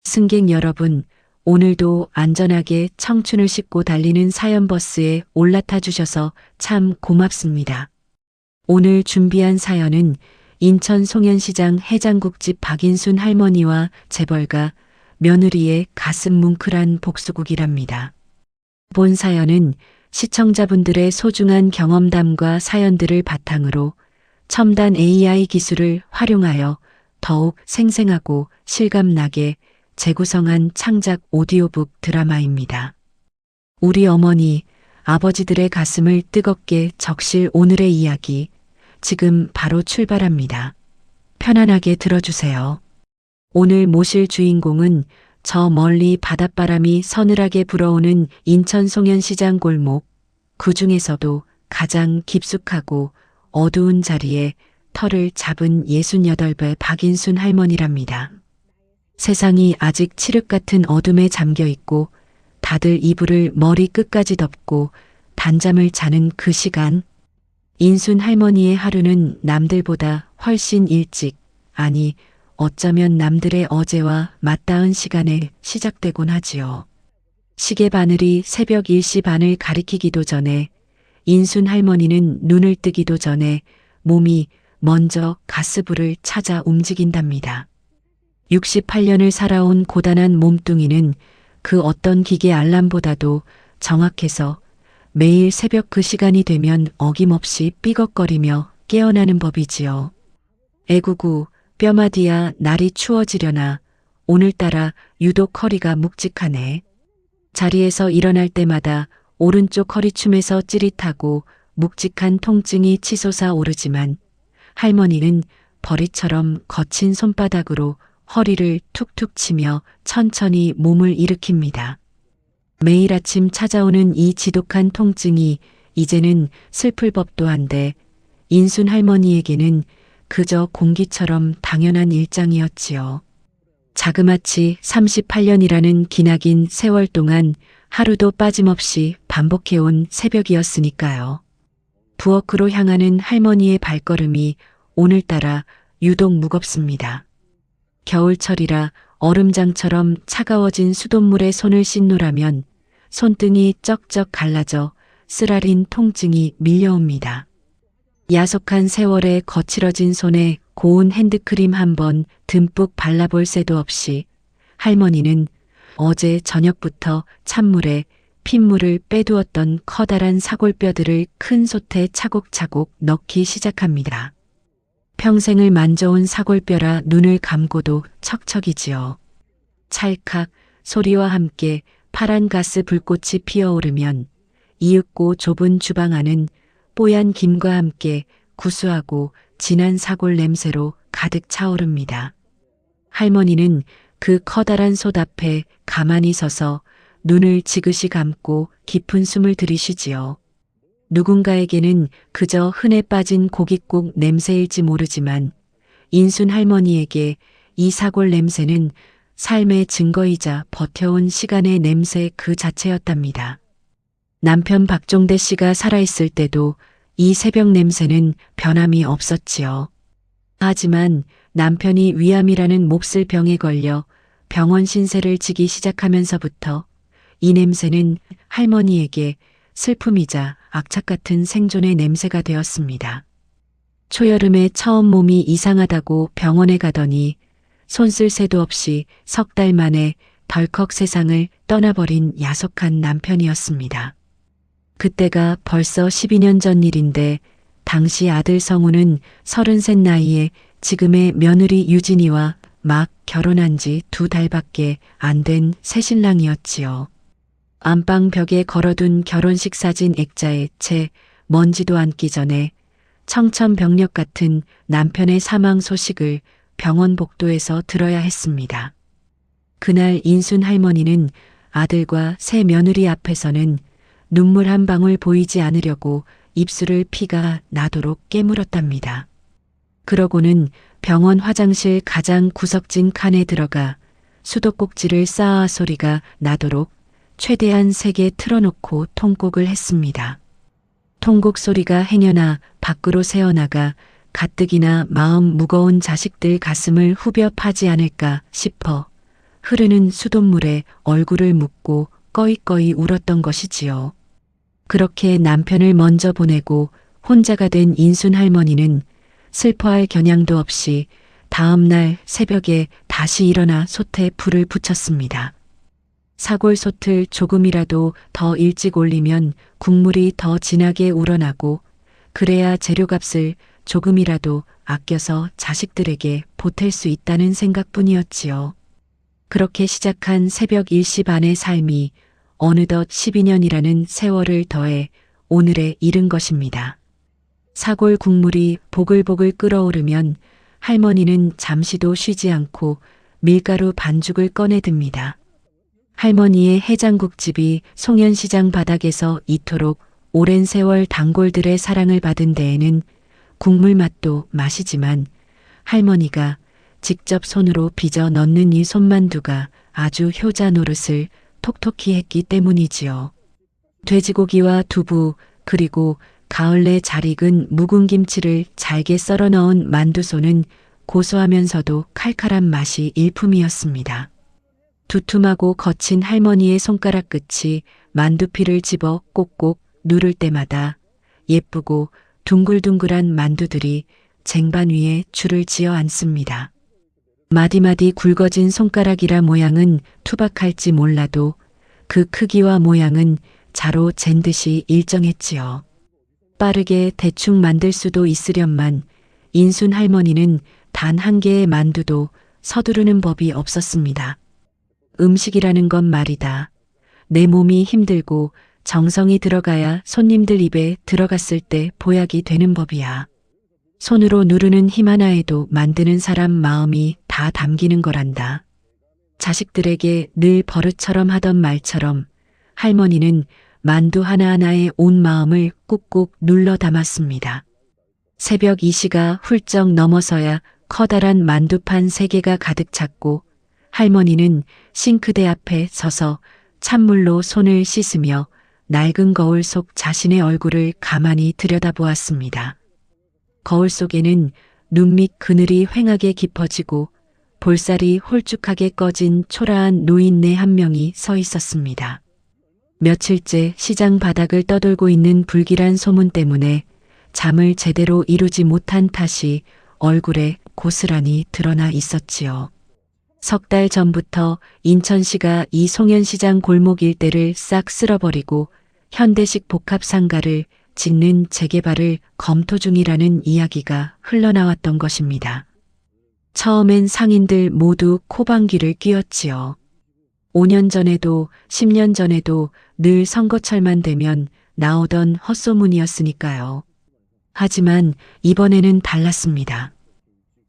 승객 여러분, 오늘도 안전하게 청춘을 싣고 달리는 사연버스에 올라타 주셔서 참 고맙습니다. 오늘 준비한 사연은 인천 송현시장 해장국집 박인순 할머니와 재벌가 며느리의 가슴 뭉클한 복수극이랍니다. 본 사연은 시청자분들의 소중한 경험담과 사연들을 바탕으로 첨단 AI 기술을 활용하여 더욱 생생하고 실감나게 재구성한 창작 오디오북 드라마입니다. 우리 어머니, 아버지들의 가슴을 뜨겁게 적실 오늘의 이야기, 지금 바로 출발합니다. 편안하게 들어주세요. 오늘 모실 주인공은 저 멀리 바닷바람이 서늘하게 불어오는 인천 송현시장 골목, 그 중에서도 가장 깊숙하고 어두운 자리에 털을 잡은 68배 박인순 할머니랍니다. 세상이 아직 칠흑 같은 어둠에 잠겨 있고 다들 이불을 머리 끝까지 덮고 단잠을 자는 그 시간, 인순 할머니의 하루는 남들보다 훨씬 일찍, 아니 어쩌면 남들의 어제와 맞닿은 시간에 시작되곤 하지요. 시계 바늘이 새벽 1시 반을 가리키기도 전에, 인순 할머니는 눈을 뜨기도 전에 몸이 먼저 가스불을 찾아 움직인답니다. 68년을 살아온 고단한 몸뚱이는 그 어떤 기계 알람보다도 정확해서 매일 새벽 그 시간이 되면 어김없이 삐걱거리며 깨어나는 법이지요. 애구구, 뼈마디야 날이 추워지려나 오늘따라 유독 허리가 묵직하네. 자리에서 일어날 때마다 오른쪽 허리춤에서 찌릿하고 묵직한 통증이 치솟아 오르지만 할머니는 벌이처럼 거친 손바닥으로 허리를 툭툭 치며 천천히 몸을 일으킵니다. 매일 아침 찾아오는 이 지독한 통증이 이제는 슬플 법도 한데 인순 할머니에게는 그저 공기처럼 당연한 일상이었지요. 자그마치 38년이라는 기나긴 세월 동안 하루도 빠짐없이 반복해온 새벽이었으니까요. 부엌으로 향하는 할머니의 발걸음이 오늘따라 유독 무겁습니다. 겨울철이라 얼음장처럼 차가워진 수돗물에 손을 씻노라면 손등이 쩍쩍 갈라져 쓰라린 통증이 밀려옵니다. 야속한 세월에 거칠어진 손에 고운 핸드크림 한 번 듬뿍 발라볼 새도 없이 할머니는 어제 저녁부터 찬물에 핏물을 빼두었던 커다란 사골뼈들을 큰 솥에 차곡차곡 넣기 시작합니다. 평생을 만져온 사골뼈라 눈을 감고도 척척이지요. 찰칵 소리와 함께 파란 가스 불꽃이 피어오르면 이윽고 좁은 주방 안은 뽀얀 김과 함께 구수하고 진한 사골 냄새로 가득 차오릅니다. 할머니는 그 커다란 솥 앞에 가만히 서서 눈을 지그시 감고 깊은 숨을 들이쉬지요. 누군가에게는 그저 흔해 빠진 고깃국 냄새일지 모르지만 인순 할머니에게 이 사골 냄새는 삶의 증거이자 버텨온 시간의 냄새 그 자체였답니다. 남편 박종대 씨가 살아있을 때도 이 새벽 냄새는 변함이 없었지요. 하지만 남편이 위암이라는 몹쓸 병에 걸려 병원 신세를 지기 시작하면서부터 이 냄새는 할머니에게 슬픔이자 악착 같은 생존의 냄새가 되었습니다. 초여름에 처음 몸이 이상하다고 병원에 가더니 손 쓸 새도 없이 석 달 만에 덜컥 세상을 떠나버린 야속한 남편이었습니다. 그때가 벌써 12년 전 일인데 당시 아들 성우는 33 나이에 지금의 며느리 유진이와 막 결혼한 지 2달밖에 안 된 새신랑이었지요. 안방 벽에 걸어둔 결혼식 사진 액자에 채 먼지도 앉기 전에 청천벽력 같은 남편의 사망 소식을 병원 복도에서 들어야 했습니다. 그날 인순 할머니는 아들과 새 며느리 앞에서는 눈물 한 방울 보이지 않으려고 입술을 피가 나도록 깨물었답니다. 그러고는 병원 화장실 가장 구석진 칸에 들어가 수도꼭지를 쌓아 소리가 나도록 최대한 세게 틀어놓고 통곡을 했습니다. 통곡 소리가 행여나 밖으로 새어나가 가뜩이나 마음 무거운 자식들 가슴을 후벼 파지 않을까 싶어 흐르는 수돗물에 얼굴을 묻고 꺼이꺼이 울었던 것이지요. 그렇게 남편을 먼저 보내고 혼자가 된 인순 할머니는 슬퍼할 겨냥도 없이 다음 날 새벽에 다시 일어나 솥에 불을 붙였습니다. 사골솥을 조금이라도 더 일찍 올리면 국물이 더 진하게 우러나고 그래야 재료값을 조금이라도 아껴서 자식들에게 보탤 수 있다는 생각뿐이었지요. 그렇게 시작한 새벽 일시 반의 삶이 어느덧 12년이라는 세월을 더해 오늘에 이른 것입니다. 사골 국물이 보글보글 끓어오르면 할머니는 잠시도 쉬지 않고 밀가루 반죽을 꺼내듭니다. 할머니의 해장국집이 송현시장 바닥에서 이토록 오랜 세월 단골들의 사랑을 받은 데에는 국물 맛도 맛이지만 할머니가 직접 손으로 빚어 넣는 이 손만두가 아주 효자 노릇을 톡톡히 했기 때문이지요. 돼지고기와 두부 그리고 가을내 잘 익은 묵은 김치를 잘게 썰어 넣은 만두소는 고소하면서도 칼칼한 맛이 일품이었습니다. 두툼하고 거친 할머니의 손가락 끝이 만두피를 집어 꼭꼭 누를 때마다 예쁘고 둥글둥글한 만두들이 쟁반 위에 줄을 지어 앉습니다. 마디마디 굵어진 손가락이라 모양은 투박할지 몰라도 그 크기와 모양은 자로 잰 듯이 일정했지요. 빠르게 대충 만들 수도 있으련만 인순 할머니는 단 한 개의 만두도 서두르는 법이 없었습니다. 음식이라는 건 말이다. 내 몸이 힘들고 정성이 들어가야 손님들 입에 들어갔을 때 보약이 되는 법이야. 손으로 누르는 힘 하나에도 만드는 사람 마음이 다 담기는 거란다. 자식들에게 늘 버릇처럼 하던 말처럼 할머니는 만두 하나하나에 온 마음을 꾹꾹 눌러 담았습니다. 새벽 2시가 훌쩍 넘어서야 커다란 만두판 3개가 가득 찼고 할머니는 싱크대 앞에 서서 찬물로 손을 씻으며 낡은 거울 속 자신의 얼굴을 가만히 들여다보았습니다. 거울 속에는 눈 밑 그늘이 휑하게 깊어지고 볼살이 홀쭉하게 꺼진 초라한 노인네 한 명이 서 있었습니다. 며칠째 시장 바닥을 떠돌고 있는 불길한 소문 때문에 잠을 제대로 이루지 못한 탓이 얼굴에 고스란히 드러나 있었지요. 석 달 전부터 인천시가 이 송현시장 골목 일대를 싹 쓸어버리고 현대식 복합상가를 짓는 재개발을 검토 중이라는 이야기가 흘러나왔던 것입니다. 처음엔 상인들 모두 코방귀를 뀌었지요. 5년 전에도 10년 전에도 늘 선거철만 되면 나오던 헛소문이었으니까요. 하지만 이번에는 달랐습니다.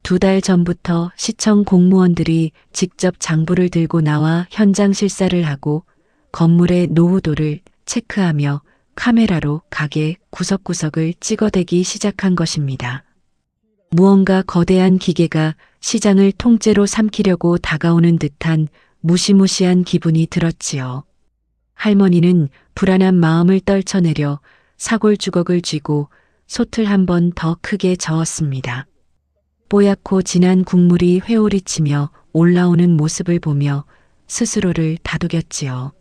2달 전부터 시청 공무원들이 직접 장부를 들고 나와 현장 실사를 하고 건물의 노후도를 체크하며 카메라로 가게 구석구석을 찍어대기 시작한 것입니다. 무언가 거대한 기계가 시장을 통째로 삼키려고 다가오는 듯한 무시무시한 기분이 들었지요. 할머니는 불안한 마음을 떨쳐내려 사골 주걱을 쥐고 솥을 한 번 더 크게 저었습니다. 뽀얗고 진한 국물이 회오리치며 올라오는 모습을 보며 스스로를 다독였지요.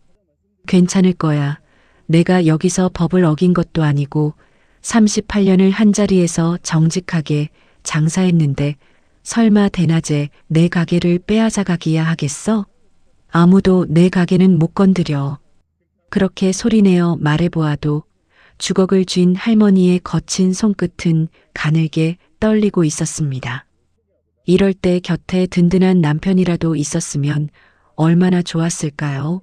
괜찮을 거야. 내가 여기서 법을 어긴 것도 아니고 38년을 한자리에서 정직하게 장사했는데 설마 대낮에 내 가게를 빼앗아가기야 하겠어? 아무도 내 가게는 못 건드려. 그렇게 소리내어 말해보아도 주걱을 쥔 할머니의 거친 손끝은 가늘게 떨리고 있었습니다. 이럴 때 곁에 든든한 남편이라도 있었으면 얼마나 좋았을까요?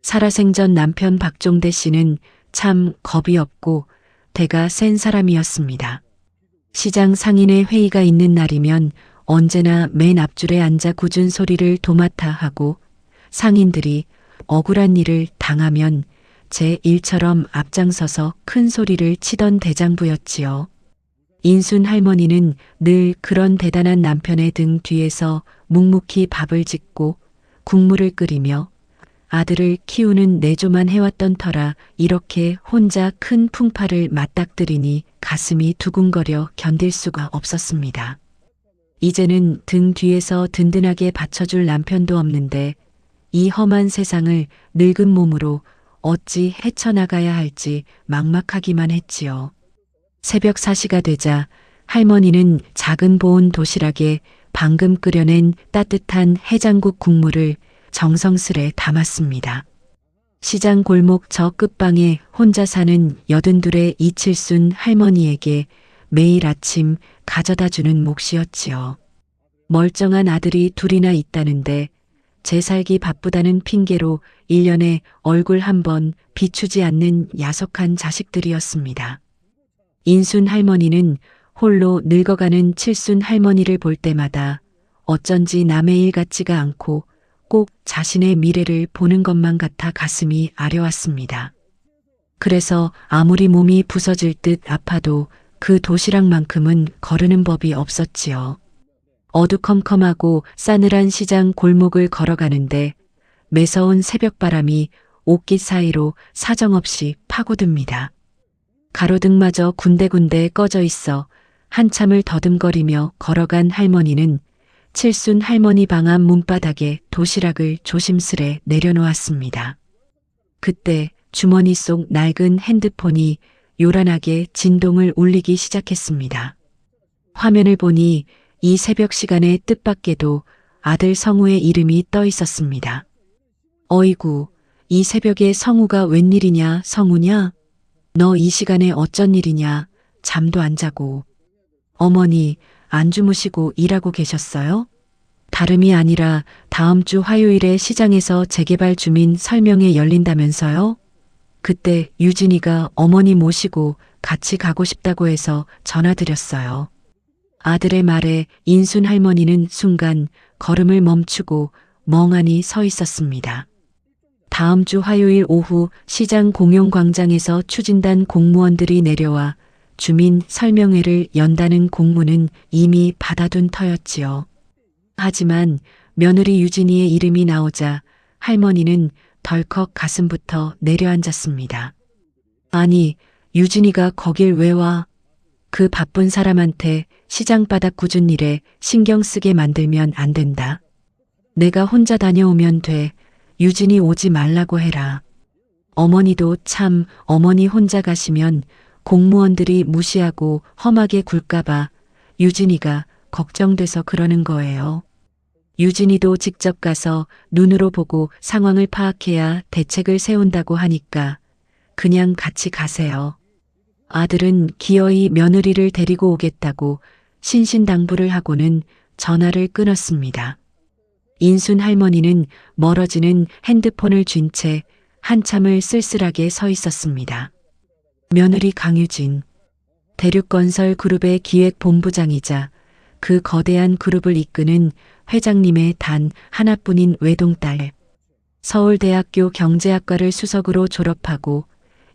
살아생전 남편 박종대 씨는 참 겁이 없고 대가 센 사람이었습니다. 시장 상인의 회의가 있는 날이면 언제나 맨 앞줄에 앉아 굳은 소리를 도맡아 하고 상인들이 억울한 일을 당하면 제 일처럼 앞장서서 큰 소리를 치던 대장부였지요. 인순 할머니는 늘 그런 대단한 남편의 등 뒤에서 묵묵히 밥을 짓고 국물을 끓이며 아들을 키우는 내조만 해왔던 터라 이렇게 혼자 큰 풍파를 맞닥뜨리니 가슴이 두근거려 견딜 수가 없었습니다. 이제는 등 뒤에서 든든하게 받쳐줄 남편도 없는데 이 험한 세상을 늙은 몸으로 어찌 헤쳐나가야 할지 막막하기만 했지요. 새벽 4시가 되자 할머니는 작은 보온 도시락에 방금 끓여낸 따뜻한 해장국 국물을 정성스레 담았습니다. 시장 골목 저 끝방에 혼자 사는 82의 이칠순 할머니에게 매일 아침 가져다 주는 몫이었지요. 멀쩡한 아들이 둘이나 있다는데 제 살기 바쁘다는 핑계로 1년에 얼굴 한 번 비추지 않는 야속한 자식들이었습니다. 인순 할머니는 홀로 늙어가는 칠순 할머니를 볼 때마다 어쩐지 남의 일 같지가 않고 꼭 자신의 미래를 보는 것만 같아 가슴이 아려왔습니다. 그래서 아무리 몸이 부서질 듯 아파도 그 도시락만큼은 거르는 법이 없었지요. 어두컴컴하고 싸늘한 시장 골목을 걸어가는데 매서운 새벽바람이 옷깃 사이로 사정없이 파고듭니다. 가로등마저 군데군데 꺼져 있어 한참을 더듬거리며 걸어간 할머니는 칠순 할머니 방 앞 문바닥에 도시락을 조심스레 내려놓았습니다. 그때 주머니 속 낡은 핸드폰이 요란하게 진동을 울리기 시작했습니다. 화면을 보니 이 새벽 시간에 뜻밖에도 아들 성우의 이름이 떠 있었습니다. 어이구, 이 새벽에 성우가 웬일이냐, 성우냐? 너 이 시간에 어쩐 일이냐, 잠도 안 자고. 어머니, 안 주무시고 일하고 계셨어요? 다름이 아니라 다음 주 화요일에 시장에서 재개발 주민 설명회 열린다면서요? 그때 유진이가 어머니 모시고 같이 가고 싶다고 해서 전화드렸어요. 아들의 말에 인순 할머니는 순간 걸음을 멈추고 멍하니 서 있었습니다. 다음 주 화요일 오후 시장 공용광장에서 추진단 공무원들이 내려와 주민 설명회를 연다는 공문은 이미 받아둔 터였지요. 하지만 며느리 유진이의 이름이 나오자 할머니는 덜컥 가슴부터 내려앉았습니다. 아니, 유진이가 거길 왜 와? 그 바쁜 사람한테 시장 바닥 굳은 일에 신경 쓰게 만들면 안 된다. 내가 혼자 다녀오면 돼. 유진이 오지 말라고 해라. 어머니도 참 어머니 혼자 가시면 공무원들이 무시하고 험하게 굴까봐 유진이가 걱정돼서 그러는 거예요. 유진이도 직접 가서 눈으로 보고 상황을 파악해야 대책을 세운다고 하니까 그냥 같이 가세요. 아들은 기어이 며느리를 데리고 오겠다고 신신당부를 하고는 전화를 끊었습니다. 인순 할머니는 멀어지는 핸드폰을 쥔 채 한참을 쓸쓸하게 서 있었습니다. 며느리 강유진, 대륙건설 그룹의 기획본부장이자 그 거대한 그룹을 이끄는 회장님의 단 하나뿐인 외동딸. 서울대학교 경제학과를 수석으로 졸업하고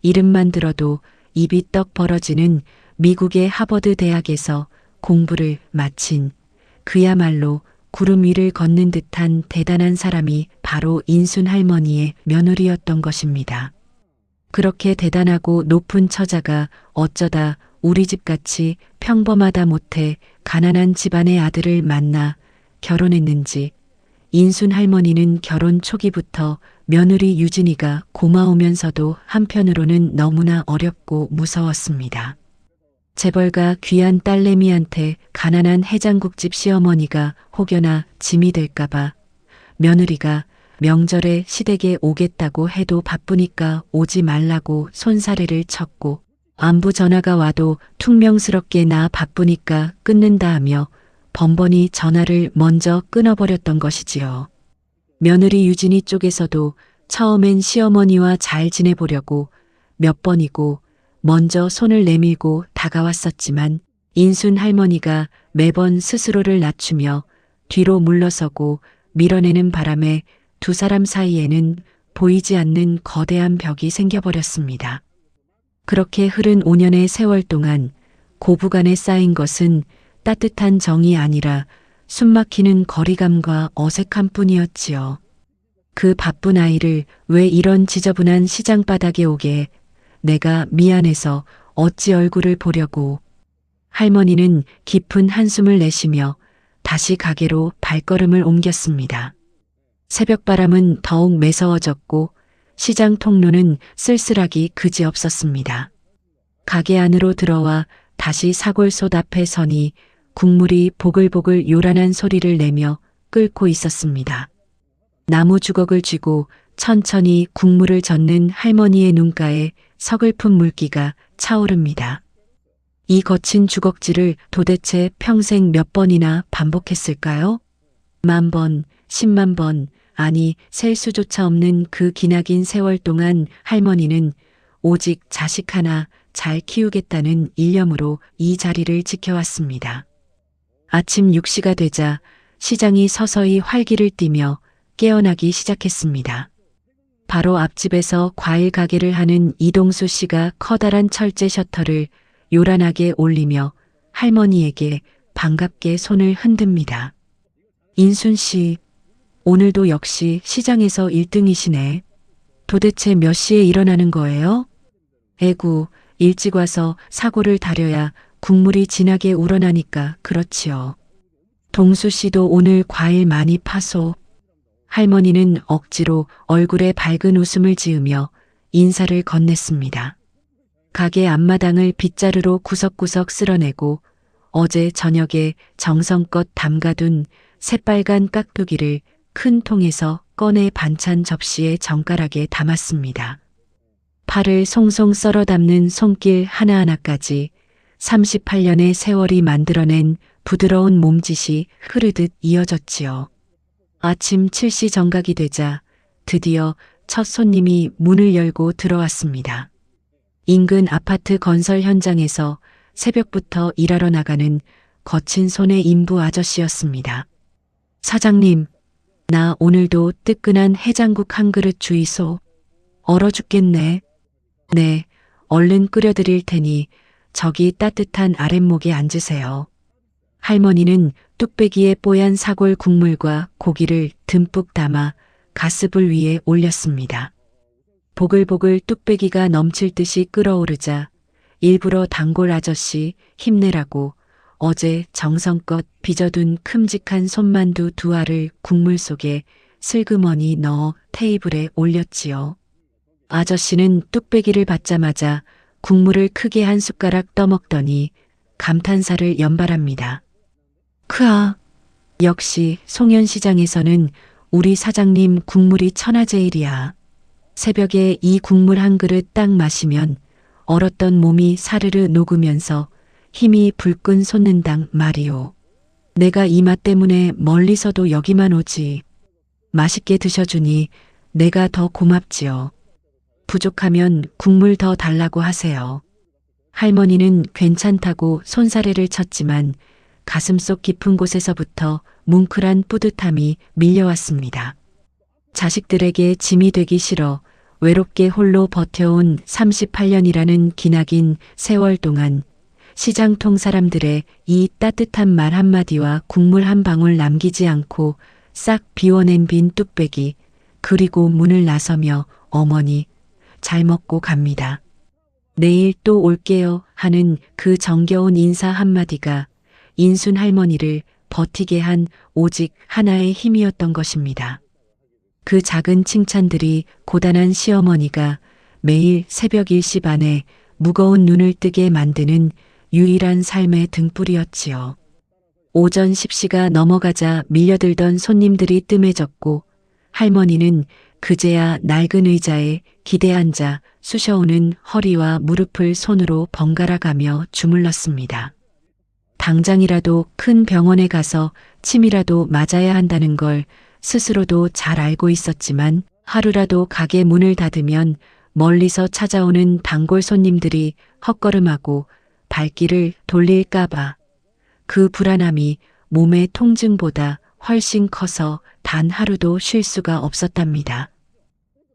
이름만 들어도 입이 떡 벌어지는 미국의 하버드 대학에서 공부를 마친 그야말로 구름 위를 걷는 듯한 대단한 사람이 바로 인순 할머니의 며느리였던 것입니다. 그렇게 대단하고 높은 처자가 어쩌다 우리 집같이 평범하다 못해 가난한 집안의 아들을 만나 결혼했는지 인순 할머니는 결혼 초기부터 며느리 유진이가 고마우면서도 한편으로는 너무나 어렵고 무서웠습니다. 재벌가 귀한 딸내미한테 가난한 해장국집 시어머니가 혹여나 짐이 될까봐 며느리가 명절에 시댁에 오겠다고 해도 바쁘니까 오지 말라고 손사래를 쳤고 안부 전화가 와도 퉁명스럽게 나 바쁘니까 끊는다 하며 번번이 전화를 먼저 끊어버렸던 것이지요. 며느리 유진이 쪽에서도 처음엔 시어머니와 잘 지내보려고 몇 번이고 먼저 손을 내밀고 다가왔었지만 인순 할머니가 매번 스스로를 낮추며 뒤로 물러서고 밀어내는 바람에 두 사람 사이에는 보이지 않는 거대한 벽이 생겨버렸습니다. 그렇게 흐른 5년의 세월 동안 고부간에 쌓인 것은 따뜻한 정이 아니라 숨막히는 거리감과 어색함 뿐이었지요. 그 바쁜 아이를 왜 이런 지저분한 시장 바닥에 오게 내가 미안해서 어찌 얼굴을 보려고. 할머니는 깊은 한숨을 내쉬며 다시 가게로 발걸음을 옮겼습니다. 새벽바람은 더욱 매서워졌고 시장 통로는 쓸쓸하기 그지없었습니다. 가게 안으로 들어와 다시 사골솥 앞에 서니 국물이 보글보글 요란한 소리를 내며 끓고 있었습니다. 나무 주걱을 쥐고 천천히 국물을 젓는 할머니의 눈가에 서글픈 물기가 차오릅니다. 이 거친 주걱질을 도대체 평생 몇 번이나 반복했을까요? 10,000번, 10만 번, 아니 셀 수조차 없는 그 기나긴 세월 동안 할머니는 오직 자식 하나 잘 키우겠다는 일념으로 이 자리를 지켜왔습니다. 아침 6시가 되자 시장이 서서히 활기를 띠며 깨어나기 시작했습니다. 바로 앞집에서 과일 가게를 하는 이동수 씨가 커다란 철제 셔터를 요란하게 올리며 할머니에게 반갑게 손을 흔듭니다. 인순 씨, 오늘도 역시 시장에서 1등이시네. 도대체 몇 시에 일어나는 거예요? 에구, 일찍 와서 사골을 다려야 국물이 진하게 우러나니까 그렇지요. 동수 씨도 오늘 과일 많이 파소. 할머니는 억지로 얼굴에 밝은 웃음을 지으며 인사를 건넸습니다. 가게 앞마당을 빗자루로 구석구석 쓸어내고 어제 저녁에 정성껏 담가둔 새빨간 깍두기를 큰 통에서 꺼내 반찬 접시에 정갈하게 담았습니다. 팔을 송송 썰어 담는 손길 하나하나까지 38년의 세월이 만들어낸 부드러운 몸짓이 흐르듯 이어졌지요. 아침 7시 정각이 되자 드디어 첫 손님이 문을 열고 들어왔습니다. 인근 아파트 건설 현장에서 새벽부터 일하러 나가는 거친 손의 인부 아저씨였습니다. 사장님, 나 오늘도 뜨끈한 해장국 한 그릇 주이소. 얼어 죽겠네. 네, 얼른 끓여드릴 테니 저기 따뜻한 아랫목에 앉으세요. 할머니는 뚝배기에 뽀얀 사골 국물과 고기를 듬뿍 담아 가스불 위에 올렸습니다. 보글보글 뚝배기가 넘칠 듯이 끓어오르자 일부러 단골 아저씨 힘내라고 어제 정성껏 빚어둔 큼직한 손만두 2알을 국물 속에 슬그머니 넣어 테이블에 올렸지요. 아저씨는 뚝배기를 받자마자 국물을 크게 한 숟가락 떠먹더니 감탄사를 연발합니다. 크아, 역시 송현시장에서는 우리 사장님 국물이 천하제일이야. 새벽에 이 국물 한 그릇 딱 마시면 얼었던 몸이 사르르 녹으면서 힘이 불끈 솟는당 말이오. 내가 이 맛 때문에 멀리서도 여기만 오지. 맛있게 드셔주니 내가 더 고맙지요. 부족하면 국물 더 달라고 하세요. 할머니는 괜찮다고 손사래를 쳤지만 가슴속 깊은 곳에서부터 뭉클한 뿌듯함이 밀려왔습니다. 자식들에게 짐이 되기 싫어 외롭게 홀로 버텨온 38년이라는 기나긴 세월 동안 시장통 사람들의 이 따뜻한 말 한마디와 국물 한 방울 남기지 않고 싹 비워낸 빈 뚝배기, 그리고 문을 나서며 어머니, 잘 먹고 갑니다. 내일 또 올게요 하는 그 정겨운 인사 한마디가 인순 할머니를 버티게 한 오직 하나의 힘이었던 것입니다. 그 작은 칭찬들이 고단한 시어머니가 매일 새벽 1시 반에 무거운 눈을 뜨게 만드는 유일한 삶의 등불이었지요. 오전 10시가 넘어가자 밀려들던 손님들이 뜸해졌고 할머니는 그제야 낡은 의자에 기대앉아 쑤셔오는 허리와 무릎을 손으로 번갈아 가며 주물렀습니다. 당장이라도 큰 병원에 가서 침이라도 맞아야 한다는 걸 스스로도 잘 알고 있었지만 하루라도 가게 문을 닫으면 멀리서 찾아오는 단골 손님들이 헛걸음하고 발길을 돌릴까봐 그 불안함이 몸의 통증보다 훨씬 커서 단 하루도 쉴 수가 없었답니다.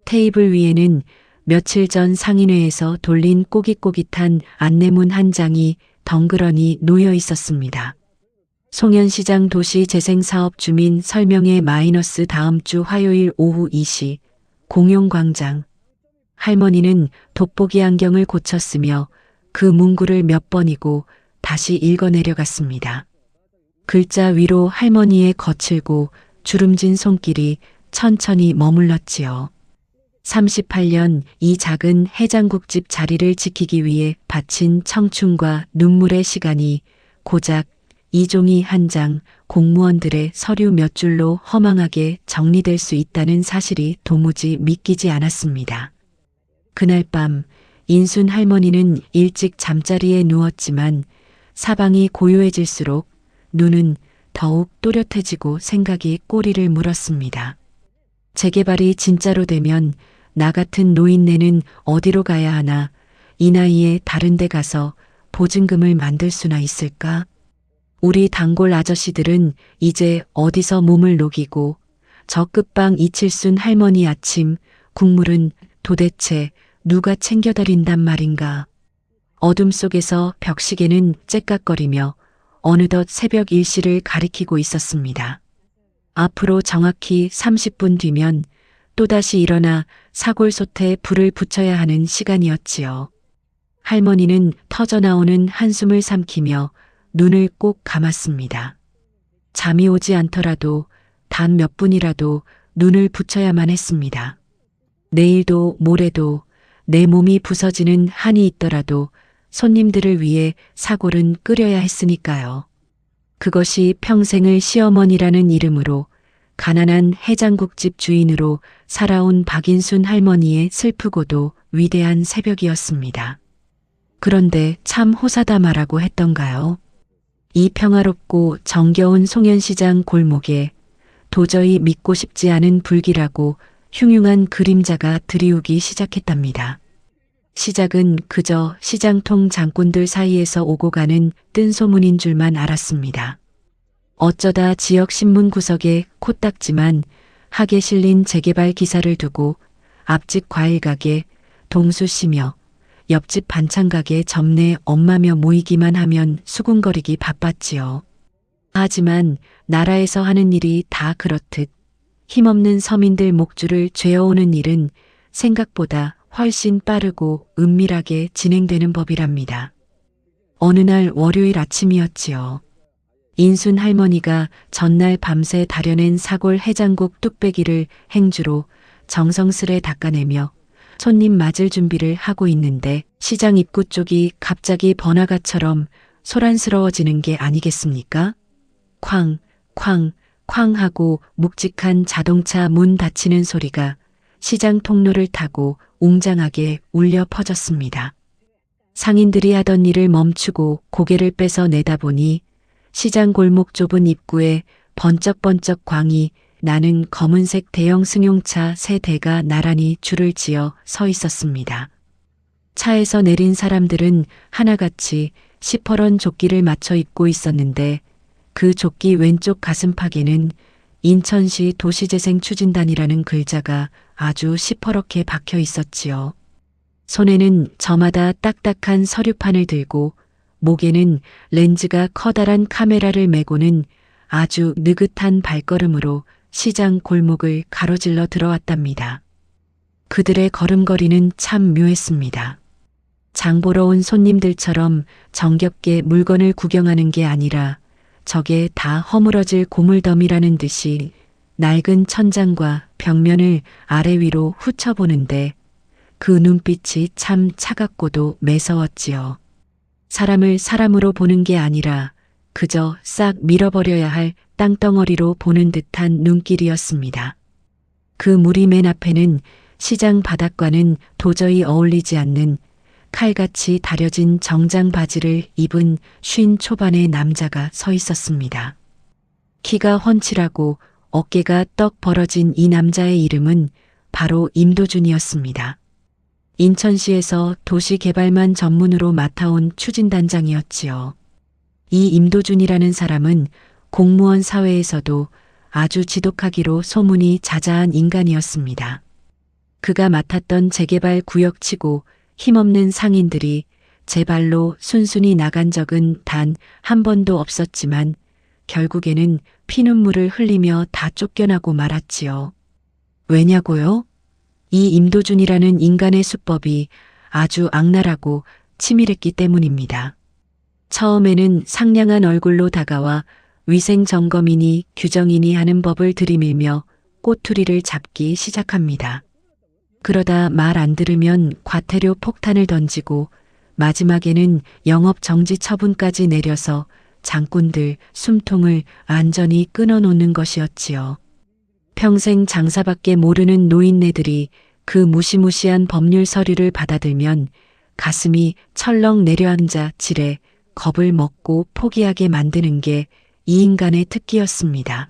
테이블 위에는 며칠 전 상인회에서 돌린 꼬깃꼬깃한 안내문 한 장이 덩그러니 놓여 있었습니다. 송현시장 도시재생사업 주민 설명회 마이너스 다음 주 화요일 오후 2시 공용광장. 할머니는 돋보기 안경을 고쳤으며 그 문구를 몇 번이고 다시 읽어내려갔습니다. 글자 위로 할머니의 거칠고 주름진 손길이 천천히 머물렀지요. 38년 이 작은 해장국집 자리를 지키기 위해 바친 청춘과 눈물의 시간이 고작 이 종이 한 장 공무원들의 서류 몇 줄로 허망하게 정리될 수 있다는 사실이 도무지 믿기지 않았습니다. 그날 밤 인순 할머니는 일찍 잠자리에 누웠지만 사방이 고요해질수록 눈은 더욱 또렷해지고 생각이 꼬리를 물었습니다. 재개발이 진짜로 되면 나 같은 노인네는 어디로 가야 하나, 이 나이에 다른 데 가서 보증금을 만들 수나 있을까? 우리 단골 아저씨들은 이제 어디서 몸을 녹이고 저 끝방 이칠순 할머니 아침 국물은 도대체 누가 챙겨드린단 말인가. 어둠 속에서 벽시계는 째깍거리며 어느덧 새벽 일시를 가리키고 있었습니다. 앞으로 정확히 30분 뒤면 또다시 일어나 사골솥에 불을 붙여야 하는 시간이었지요. 할머니는 터져나오는 한숨을 삼키며 눈을 꼭 감았습니다. 잠이 오지 않더라도 단 몇 분이라도 눈을 붙여야만 했습니다. 내일도 모레도 내 몸이 부서지는 한이 있더라도 손님들을 위해 사골은 끓여야 했으니까요. 그것이 평생을 시어머니라는 이름으로 가난한 해장국집 주인으로 살아온 박인순 할머니의 슬프고도 위대한 새벽이었습니다. 그런데 참 호사다마라고 했던가요? 이 평화롭고 정겨운 송현시장 골목에 도저히 믿고 싶지 않은 불길하고 흉흉한 그림자가 들이우기 시작했답니다. 시작은 그저 시장통 장꾼들 사이에서 오고 가는 뜬소문인 줄만 알았습니다. 어쩌다 지역 신문 구석에 코딱지만 학에 실린 재개발 기사를 두고 앞집 과일가게 동수씨며 옆집 반찬가게 점내 엄마며 모이기만 하면 수군거리기 바빴지요. 하지만 나라에서 하는 일이 다 그렇듯 힘없는 서민들 목줄을 죄어오는 일은 생각보다 훨씬 빠르고 은밀하게 진행되는 법이랍니다. 어느 날 월요일 아침이었지요. 인순 할머니가 전날 밤새 다려낸 사골 해장국 뚝배기를 행주로 정성스레 닦아내며 손님 맞을 준비를 하고 있는데 시장 입구 쪽이 갑자기 번화가처럼 소란스러워지는 게 아니겠습니까? 쾅, 쾅, 쾅 하고 묵직한 자동차 문 닫히는 소리가 시장 통로를 타고 웅장하게 울려 퍼졌습니다. 상인들이 하던 일을 멈추고 고개를 빼서 내다보니 시장 골목 좁은 입구에 번쩍번쩍 광이 나는 검은색 대형 승용차 3대가 나란히 줄을 지어 서 있었습니다. 차에서 내린 사람들은 하나같이 시퍼런 조끼를 맞춰 입고 있었는데 그 조끼 왼쪽 가슴팍에는 인천시 도시재생 추진단이라는 글자가 아주 시퍼렇게 박혀 있었지요. 손에는 저마다 딱딱한 서류판을 들고 목에는 렌즈가 커다란 카메라를 메고는 아주 느긋한 발걸음으로 시장 골목을 가로질러 들어왔답니다. 그들의 걸음걸이는 참 묘했습니다. 장 보러 온 손님들처럼 정겹게 물건을 구경하는 게 아니라 저게 다 허물어질 고물덤이라는 듯이 낡은 천장과 벽면을 아래 위로 훑어보는데 그 눈빛이 참 차갑고도 매서웠지요. 사람을 사람으로 보는 게 아니라 그저 싹 밀어버려야 할 땅덩어리로 보는 듯한 눈길이었습니다. 그 무리 맨 앞에는 시장 바닥과는 도저히 어울리지 않는 칼같이 다려진 정장 바지를 입은 50 초반의 남자가 서 있었습니다. 키가 훤칠하고 어깨가 떡 벌어진 이 남자의 이름은 바로 임도준이었습니다. 인천시에서 도시개발만 전문으로 맡아온 추진단장이었지요. 이 임도준이라는 사람은 공무원 사회에서도 아주 지독하기로 소문이 자자한 인간이었습니다. 그가 맡았던 재개발 구역치고 힘없는 상인들이 제 발로 순순히 나간 적은 단 한 번도 없었지만 결국에는 피눈물을 흘리며 다 쫓겨나고 말았지요. 왜냐고요? 이 임도준이라는 인간의 수법이 아주 악랄하고 치밀했기 때문입니다. 처음에는 상냥한 얼굴로 다가와 위생점검이니 규정이니 하는 법을 들이밀며 꼬투리를 잡기 시작합니다. 그러다 말 안 들으면 과태료 폭탄을 던지고 마지막에는 영업 정지 처분까지 내려서 장꾼들 숨통을 완전히 끊어놓는 것이었지요. 평생 장사밖에 모르는 노인네들이 그 무시무시한 법률 서류를 받아들면 가슴이 철렁 내려앉아 지레 겁을 먹고 포기하게 만드는 게 이 인간의 특기였습니다.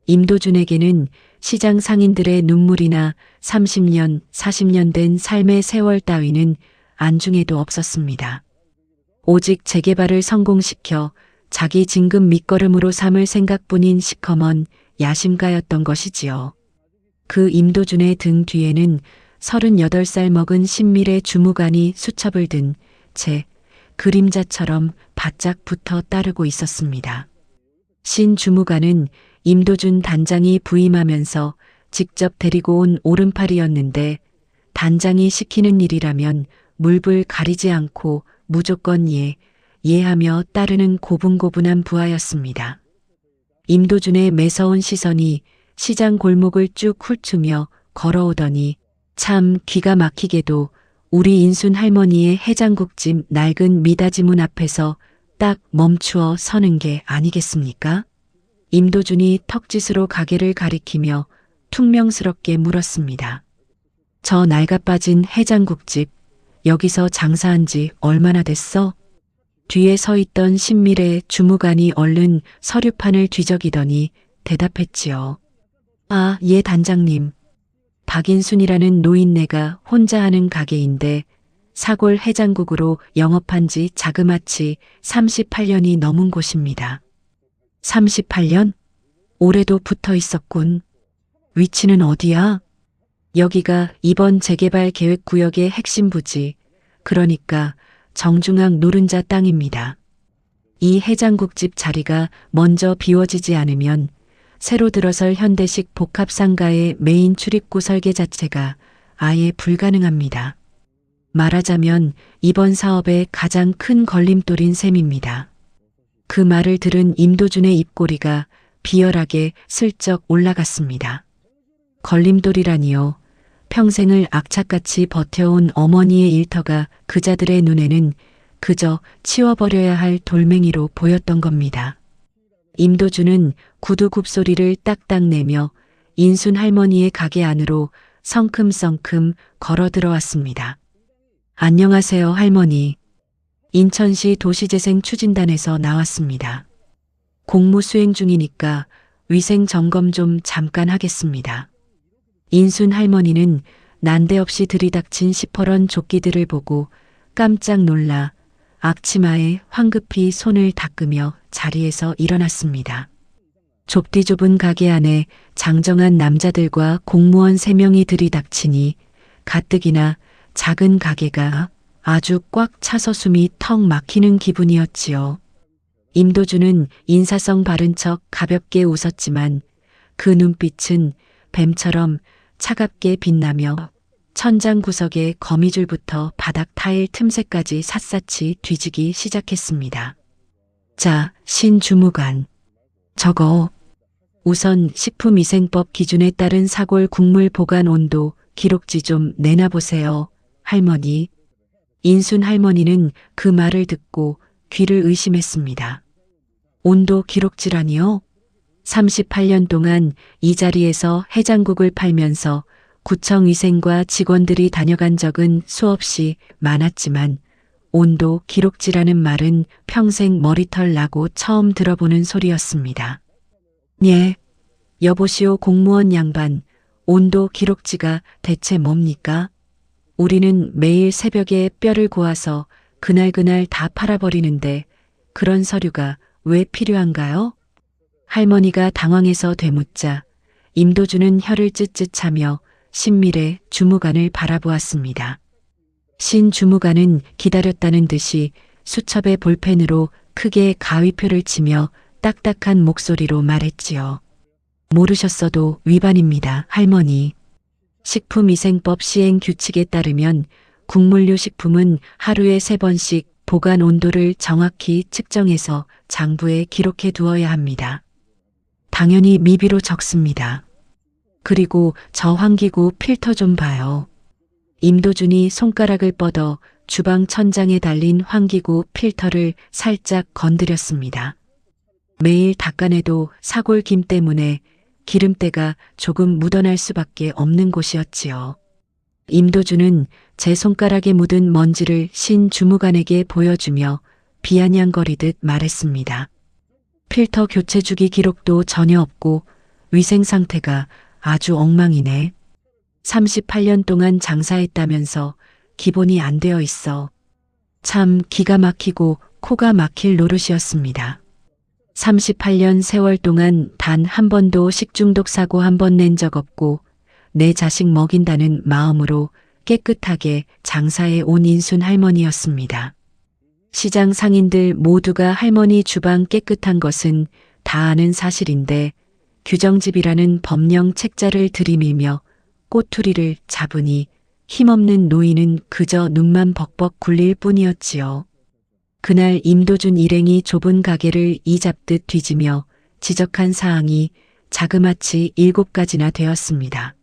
임도준에게는 시장 상인들의 눈물이나 30년, 40년 된 삶의 세월 따위는 안중에도 없었습니다. 오직 재개발을 성공시켜 자기 진급 밑거름으로 삼을 생각뿐인 시커먼 야심가였던 것이지요. 그 임도준의 등 뒤에는 38살 먹은 신밀의 주무관이 수첩을 든 채 그림자처럼 바짝 붙어 따르고 있었습니다. 신 주무관은 임도준 단장이 부임하면서 직접 데리고 온 오른팔이었는데 단장이 시키는 일이라면 물불 가리지 않고 무조건 예하며 따르는 고분고분한 부하였습니다. 임도준의 매서운 시선이 시장 골목을 쭉 훑으며 걸어오더니 참 기가 막히게도 우리 인순 할머니의 해장국집 낡은 미닫이 문 앞에서 딱 멈추어 서는 게 아니겠습니까? 임도준이 턱짓으로 가게를 가리키며 퉁명스럽게 물었습니다. 저 낡아빠진 해장국집 여기서 장사한 지 얼마나 됐어? 뒤에 서 있던 신밀의 주무관이 얼른 서류판을 뒤적이더니 대답했지요. 아, 예 단장님. 박인순이라는 노인네가 혼자 하는 가게인데 사골 해장국으로 영업한 지 자그마치 38년이 넘은 곳입니다. 38년? 올해도 붙어 있었군. 위치는 어디야? 여기가 이번 재개발 계획구역의 핵심 부지, 그러니까 정중앙 노른자 땅입니다. 이 해장국집 자리가 먼저 비워지지 않으면 새로 들어설 현대식 복합상가의 메인 출입구 설계 자체가 아예 불가능합니다. 말하자면 이번 사업의 가장 큰 걸림돌인 셈입니다. 그 말을 들은 임도준의 입꼬리가 비열하게 슬쩍 올라갔습니다. 걸림돌이라니요. 평생을 악착같이 버텨온 어머니의 일터가 그자들의 눈에는 그저 치워버려야 할 돌멩이로 보였던 겁니다. 임도준은 구두 굽소리를 딱딱 내며 인순 할머니의 가게 안으로 성큼성큼 걸어 들어왔습니다. 안녕하세요, 할머니. 인천시 도시재생 추진단에서 나왔습니다. 공무 수행 중이니까 위생 점검 좀 잠깐 하겠습니다. 인순 할머니는 난데없이 들이닥친 시퍼런 조끼들을 보고 깜짝 놀라 앞치마에 황급히 손을 닦으며 자리에서 일어났습니다. 좁디 좁은 가게 안에 장정한 남자들과 공무원 3명이 들이닥치니 가뜩이나 작은 가게가 아주 꽉 차서 숨이 턱 막히는 기분이었지요. 임도준은 인사성 바른 척 가볍게 웃었지만 그 눈빛은 뱀처럼 차갑게 빛나며 천장 구석의 거미줄부터 바닥 타일 틈새까지 샅샅이 뒤지기 시작했습니다. 자, 신 주무관. 저거 우선 식품위생법 기준에 따른 사골 국물 보관 온도 기록지 좀 내놔보세요, 할머니. 인순 할머니는 그 말을 듣고 귀를 의심했습니다. 온도 기록지라니요? 38년 동안 이 자리에서 해장국을 팔면서 구청 위생과 직원들이 다녀간 적은 수없이 많았지만 온도 기록지라는 말은 평생 머리털 나고 처음 들어보는 소리였습니다. 예, 여보시오 공무원 양반, 온도 기록지가 대체 뭡니까? 우리는 매일 새벽에 뼈를 고아서 그날그날 다 팔아버리는데 그런 서류가 왜 필요한가요? 할머니가 당황해서 되묻자 임도준은 혀를 쯧쯧하며 신밀의 주무관을 바라보았습니다. 신 주무관은 기다렸다는 듯이 수첩에 볼펜으로 크게 가위표를 치며 딱딱한 목소리로 말했지요. 모르셨어도 위반입니다, 할머니. 식품위생법 시행 규칙에 따르면 국물류 식품은 하루에 3번씩 보관 온도를 정확히 측정해서 장부에 기록해 두어야 합니다. 당연히 미비로 적습니다. 그리고 저 환기구 필터 좀 봐요. 임도준이 손가락을 뻗어 주방 천장에 달린 환기구 필터를 살짝 건드렸습니다. 매일 닦아내도 사골김 때문에 기름때가 조금 묻어날 수밖에 없는 곳이었지요. 임도준은 제 손가락에 묻은 먼지를 신주무관에게 보여주며 비아냥거리듯 말했습니다. 필터 교체 주기 기록도 전혀 없고 위생 상태가 아주 엉망이네. 38년 동안 장사했다면서 기본이 안 되어 있어. 참 기가 막히고 코가 막힐 노릇이었습니다. 38년 세월 동안 단 한 번도 식중독 사고 한 번 낸 적 없고 내 자식 먹인다는 마음으로 깨끗하게 장사해 온 인순 할머니였습니다. 시장 상인들 모두가 할머니 주방 깨끗한 것은 다 아는 사실인데 규정집이라는 법령 책자를 들이밀며 꼬투리를 잡으니 힘없는 노인은 그저 눈만 벅벅 굴릴 뿐이었지요. 그날 임도준 일행이 좁은 가게를 이잡듯 뒤지며 지적한 사항이 자그마치 7가지나 되었습니다.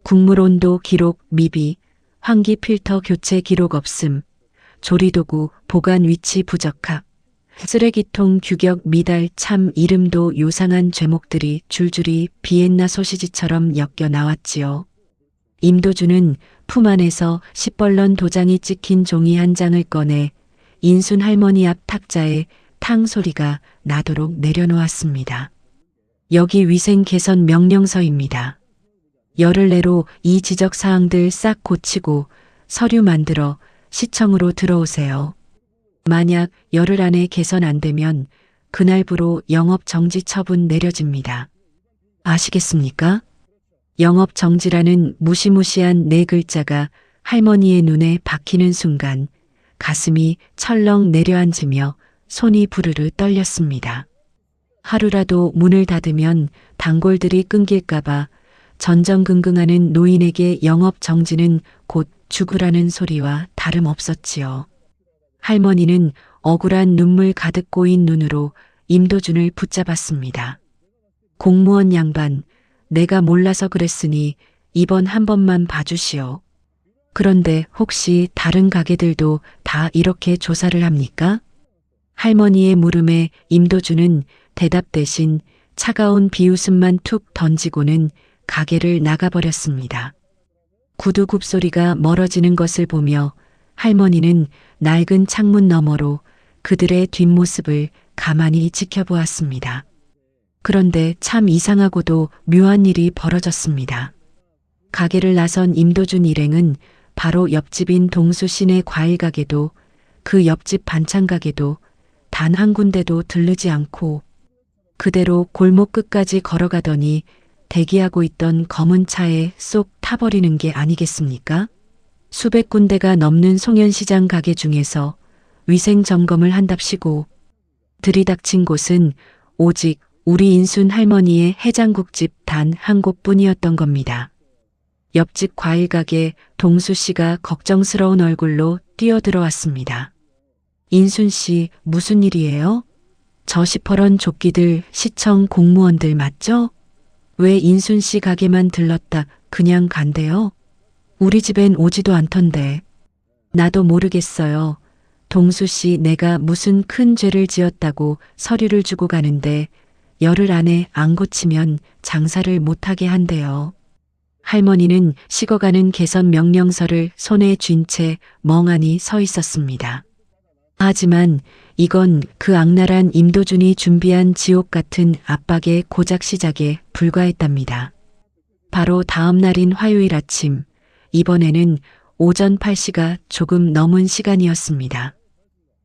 국물 온도 기록 미비, 환기 필터 교체 기록 없음, 조리도구 보관 위치 부적합, 쓰레기통 규격 미달 참 이름도 요상한 죄목들이 줄줄이 비엔나 소시지처럼 엮여 나왔지요. 임도준은 품 안에서 시뻘런 도장이 찍힌 종이 한 장을 꺼내 인순 할머니 앞 탁자에 탕 소리가 나도록 내려놓았습니다. 여기 위생 개선 명령서입니다. 열흘 내로 이 지적 사항들 싹 고치고 서류 만들어 시청으로 들어오세요. 만약 열흘 안에 개선 안 되면 그날부로 영업 정지 처분 내려집니다. 아시겠습니까? 영업 정지라는 무시무시한 4글자가 할머니의 눈에 박히는 순간 가슴이 철렁 내려앉으며 손이 부르르 떨렸습니다. 하루라도 문을 닫으면 단골들이 끊길까봐 전전긍긍하는 노인에게 영업 정지는 곧 죽으라는 소리와 다름없었지요. 할머니는 억울한 눈물 가득 고인 눈으로 임도준을 붙잡았습니다. 공무원 양반, 내가 몰라서 그랬으니 이번 한 번만 봐주시오. 그런데 혹시 다른 가게들도 다 이렇게 조사를 합니까? 할머니의 물음에 임도준은 대답 대신 차가운 비웃음만 툭 던지고는 가게를 나가버렸습니다. 구두 굽소리가 멀어지는 것을 보며 할머니는 낡은 창문 너머로 그들의 뒷모습을 가만히 지켜보았습니다. 그런데 참 이상하고도 묘한 일이 벌어졌습니다. 가게를 나선 임도준 일행은 바로 옆집인 동수 씨네 과일 가게도 그 옆집 반찬 가게도 단 한 군데도 들르지 않고 그대로 골목 끝까지 걸어가더니 대기하고 있던 검은 차에 쏙 타버리는 게 아니겠습니까? 수백 군데가 넘는 송현시장 가게 중에서 위생 점검을 한답시고 들이닥친 곳은 오직 우리 인순 할머니의 해장국집 단 한 곳뿐이었던 겁니다. 옆집 과일 가게 동수 씨가 걱정스러운 얼굴로 뛰어들어왔습니다. 인순 씨 무슨 일이에요? 저 시퍼런 조끼들 시청 공무원들 맞죠? 왜 인순 씨 가게만 들렀다 그냥 간대요? 우리 집엔 오지도 않던데. 나도 모르겠어요. 동수 씨 내가 무슨 큰 죄를 지었다고 서류를 주고 가는데 열흘 안에 안 고치면 장사를 못하게 한대요. 할머니는 식어가는 개선 명령서를 손에 쥔 채 멍하니 서 있었습니다. 하지만 이건 그 악랄한 임도준이 준비한 지옥 같은 압박의 고작 시작에 불과했답니다. 바로 다음 날인 화요일 아침, 이번에는 오전 8시가 조금 넘은 시간이었습니다.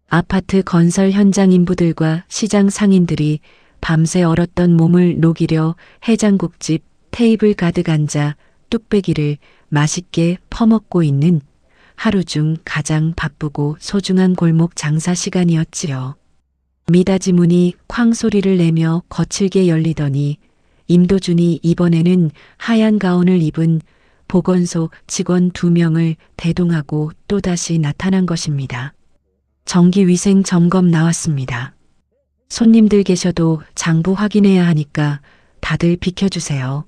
아파트 건설 현장 인부들과 시장 상인들이 밤새 얼었던 몸을 녹이려 해장국집 테이블 가득 앉아 뚝배기를 맛있게 퍼먹고 있는 하루 중 가장 바쁘고 소중한 골목 장사 시간이었지요. 미닫이 문이 쾅 소리를 내며 거칠게 열리더니 임도준이 이번에는 하얀 가운을 입은 보건소 직원 2명을 대동하고 또다시 나타난 것입니다. 정기위생 점검 나왔습니다. 손님들 계셔도 장부 확인해야 하니까 다들 비켜주세요.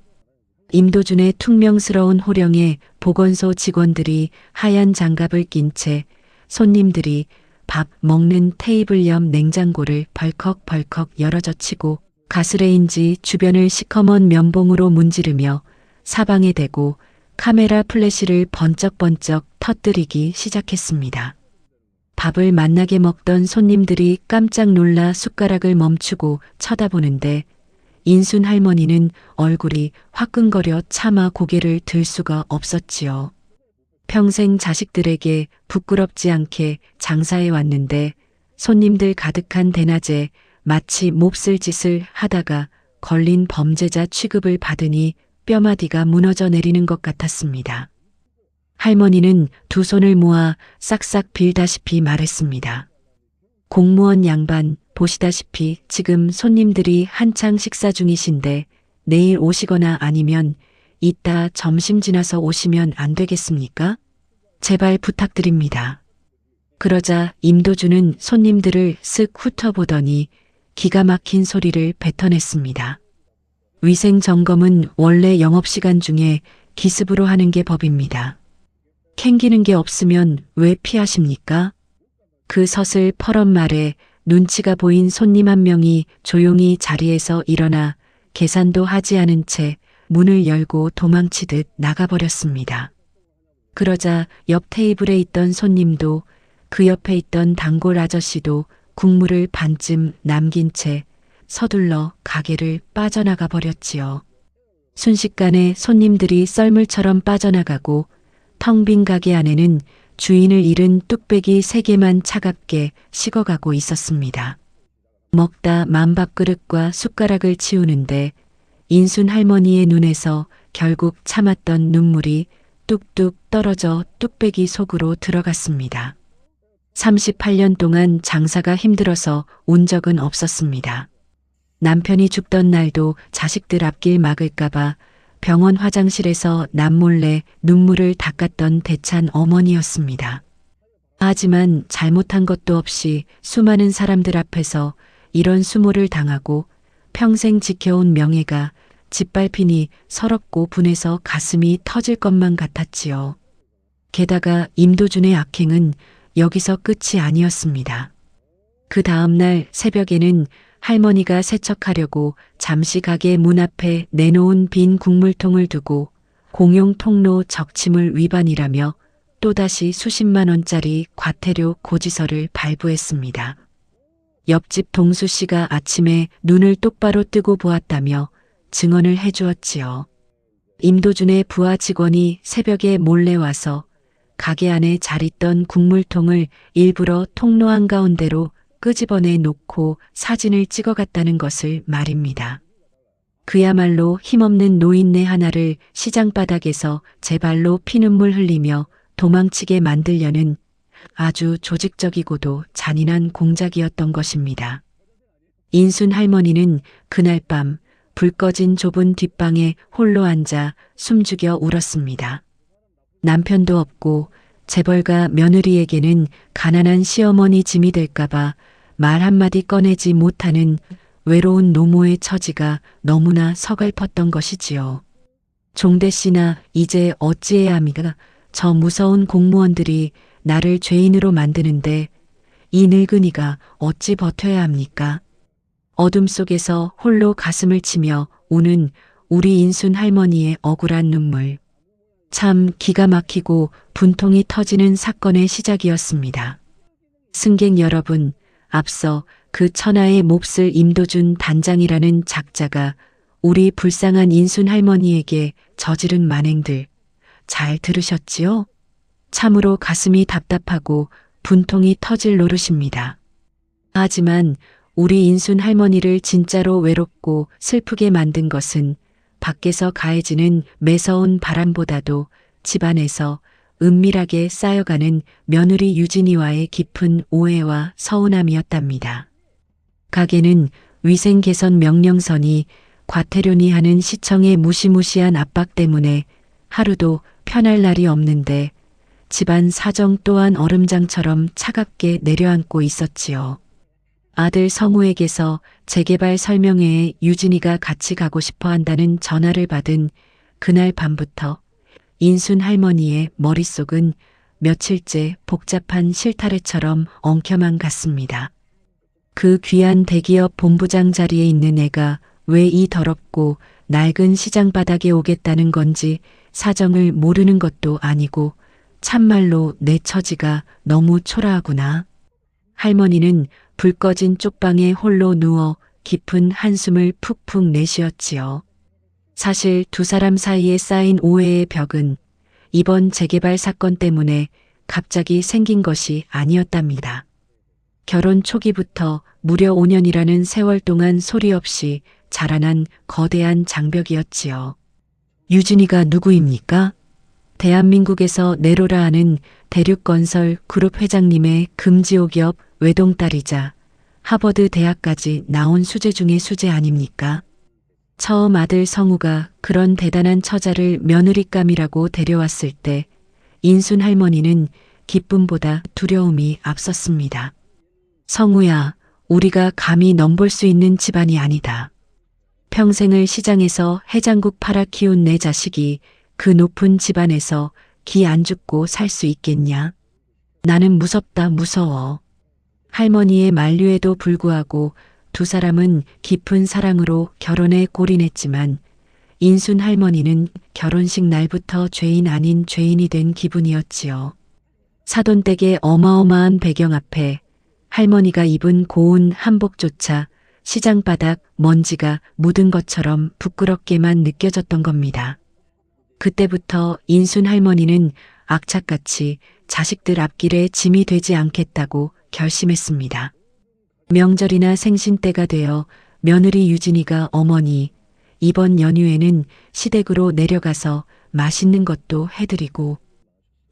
임도준의 퉁명스러운 호령에 보건소 직원들이 하얀 장갑을 낀 채 손님들이 밥 먹는 테이블 옆 냉장고를 벌컥벌컥 열어젖히고 가스레인지 주변을 시커먼 면봉으로 문지르며 사방에 대고 카메라 플래시를 번쩍번쩍 터뜨리기 시작했습니다. 밥을 맛나게 먹던 손님들이 깜짝 놀라 숟가락을 멈추고 쳐다보는데 인순 할머니는 얼굴이 화끈거려 차마 고개를 들 수가 없었지요. 평생 자식들에게 부끄럽지 않게 장사해 왔는데 손님들 가득한 대낮에 마치 몹쓸 짓을 하다가 걸린 범죄자 취급을 받으니 뼈마디가 무너져 내리는 것 같았습니다. 할머니는 두 손을 모아 싹싹 빌다시피 말했습니다. 공무원 양반, 보시다시피 지금 손님들이 한창 식사 중이신데 내일 오시거나 아니면 이따 점심 지나서 오시면 안 되겠습니까? 제발 부탁드립니다. 그러자 임도준은 손님들을 쓱 훑어보더니 기가 막힌 소리를 뱉어냈습니다. 위생 점검은 원래 영업시간 중에 기습으로 하는 게 법입니다. 캥기는 게 없으면 왜 피하십니까? 그 서슬 퍼런 말에 눈치가 보인 손님 한 명이 조용히 자리에서 일어나 계산도 하지 않은 채 문을 열고 도망치듯 나가버렸습니다. 그러자 옆 테이블에 있던 손님도 그 옆에 있던 단골 아저씨도 국물을 반쯤 남긴 채 서둘러 가게를 빠져나가 버렸지요. 순식간에 손님들이 썰물처럼 빠져나가고 텅 빈 가게 안에는 주인을 잃은 뚝배기 3개만 차갑게 식어가고 있었습니다. 먹다 만밥그릇과 숟가락을 치우는데 인순 할머니의 눈에서 결국 참았던 눈물이 뚝뚝 떨어져 뚝배기 속으로 들어갔습니다. 38년 동안 장사가 힘들어서 온 적은 없었습니다. 남편이 죽던 날도 자식들 앞길 막을까봐 병원 화장실에서 남몰래 눈물을 닦았던 대찬 어머니였습니다. 하지만 잘못한 것도 없이 수많은 사람들 앞에서 이런 수모를 당하고 평생 지켜온 명예가 짓밟히니 서럽고 분해서 가슴이 터질 것만 같았지요. 게다가 임도준의 악행은 여기서 끝이 아니었습니다. 그 다음날 새벽에는 할머니가 세척하려고 잠시 가게 문 앞에 내놓은 빈 국물통을 두고 공용 통로 적침을 위반이라며 또다시 수십만 원짜리 과태료 고지서를 발부했습니다. 옆집 동수 씨가 아침에 눈을 똑바로 뜨고 보았다며 증언을 해주었지요. 임도준의 부하 직원이 새벽에 몰래 와서 가게 안에 잘 있던 국물통을 일부러 통로 한가운데로 끄집어내 놓고 사진을 찍어갔다는 것을 말입니다. 그야말로 힘없는 노인네 하나를 시장바닥에서 제 발로 피눈물 흘리며 도망치게 만들려는 아주 조직적이고도 잔인한 공작이었던 것입니다. 인순 할머니는 그날 밤 불 꺼진 좁은 뒷방에 홀로 앉아 숨죽여 울었습니다. 남편도 없고 재벌가 며느리에게는 가난한 시어머니 짐이 될까봐 말 한마디 꺼내지 못하는 외로운 노모의 처지가 너무나 서글펐던 것이지요. 종대 씨나 이제 어찌해야 합니까? 저 무서운 공무원들이 나를 죄인으로 만드는데 이 늙은이가 어찌 버텨야 합니까? 어둠 속에서 홀로 가슴을 치며 우는 우리 인순 할머니의 억울한 눈물. 참 기가 막히고 분통이 터지는 사건의 시작이었습니다. 승객 여러분, 앞서 그 천하의 몹쓸 임도준 단장이라는 작자가 우리 불쌍한 인순 할머니에게 저지른 만행들 잘 들으셨지요? 참으로 가슴이 답답하고 분통이 터질 노릇입니다. 하지만 우리 인순 할머니를 진짜로 외롭고 슬프게 만든 것은 밖에서 가해지는 매서운 바람보다도 집안에서 은밀하게 쌓여가는 며느리 유진이와의 깊은 오해와 서운함이었답니다. 가게는 위생 개선 명령선이 과태료니 하는 시청의 무시무시한 압박 때문에 하루도 편할 날이 없는데 집안 사정 또한 얼음장처럼 차갑게 내려앉고 있었지요. 아들 성우에게서 재개발 설명회에 유진이가 같이 가고 싶어 한다는 전화를 받은 그날 밤부터 인순 할머니의 머릿속은 며칠째 복잡한 실타래처럼 엉켜만 갔습니다. 그 귀한 대기업 본부장 자리에 있는 애가 왜 이 더럽고 낡은 시장 바닥에 오겠다는 건지 사정을 모르는 것도 아니고 참말로 내 처지가 너무 초라하구나. 할머니는 불 꺼진 쪽방에 홀로 누워 깊은 한숨을 푹푹 내쉬었지요. 사실 두 사람 사이에 쌓인 오해의 벽은 이번 재개발 사건 때문에 갑자기 생긴 것이 아니었답니다. 결혼 초기부터 무려 5년이라는 세월 동안 소리 없이 자라난 거대한 장벽이었지요. 유진이가 누구입니까? 대한민국에서 내로라 하는 대륙건설 그룹 회장님의 금지옥엽 외동딸이자 하버드 대학까지 나온 수재 중의 수재 아닙니까? 처음 아들 성우가 그런 대단한 처자를 며느리감이라고 데려왔을 때 인순 할머니는 기쁨보다 두려움이 앞섰습니다. 성우야, 우리가 감히 넘볼 수 있는 집안이 아니다. 평생을 시장에서 해장국 팔아 키운 내 자식이 그 높은 집안에서 기 안 죽고 살 수 있겠냐? 나는 무섭다, 무서워. 할머니의 만류에도 불구하고 두 사람은 깊은 사랑으로 결혼에 골인했지만 인순 할머니는 결혼식 날부터 죄인 아닌 죄인이 된 기분이었지요. 사돈댁의 어마어마한 배경 앞에 할머니가 입은 고운 한복조차 시장바닥 먼지가 묻은 것처럼 부끄럽게만 느껴졌던 겁니다. 그때부터 인순 할머니는 악착같이 자식들 앞길에 짐이 되지 않겠다고 결심했습니다. 명절이나 생신 때가 되어 며느리 유진이가 어머니, 이번 연휴에는 시댁으로 내려가서 맛있는 것도 해드리고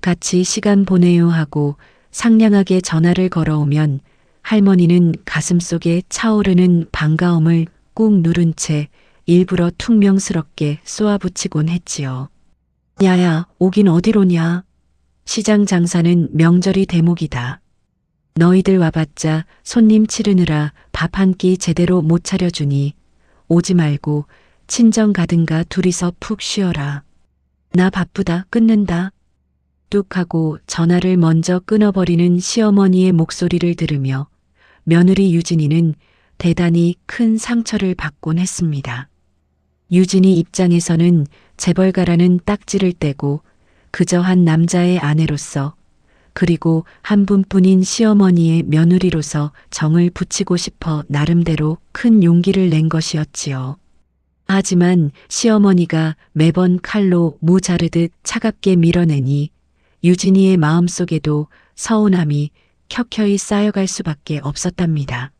같이 시간 보내요 하고 상냥하게 전화를 걸어오면 할머니는 가슴속에 차오르는 반가움을 꾹 누른 채 일부러 퉁명스럽게 쏘아붙이곤 했지요. 야야, 오긴 어디로냐? 시장 장사는 명절이 대목이다. 너희들 와봤자 손님 치르느라 밥 한 끼 제대로 못 차려주니 오지 말고 친정 가든가 둘이서 푹 쉬어라. 나 바쁘다, 끊는다. 뚝 하고 전화를 먼저 끊어버리는 시어머니의 목소리를 들으며 며느리 유진이는 대단히 큰 상처를 받곤 했습니다. 유진이 입장에서는 재벌가라는 딱지를 떼고 그저 한 남자의 아내로서 그리고 한 분뿐인 시어머니의 며느리로서 정을 붙이고 싶어 나름대로 큰 용기를 낸 것이었지요. 하지만 시어머니가 매번 칼로 무 자르듯 차갑게 밀어내니 유진이의 마음속에도 서운함이 켜켜이 쌓여갈 수밖에 없었답니다.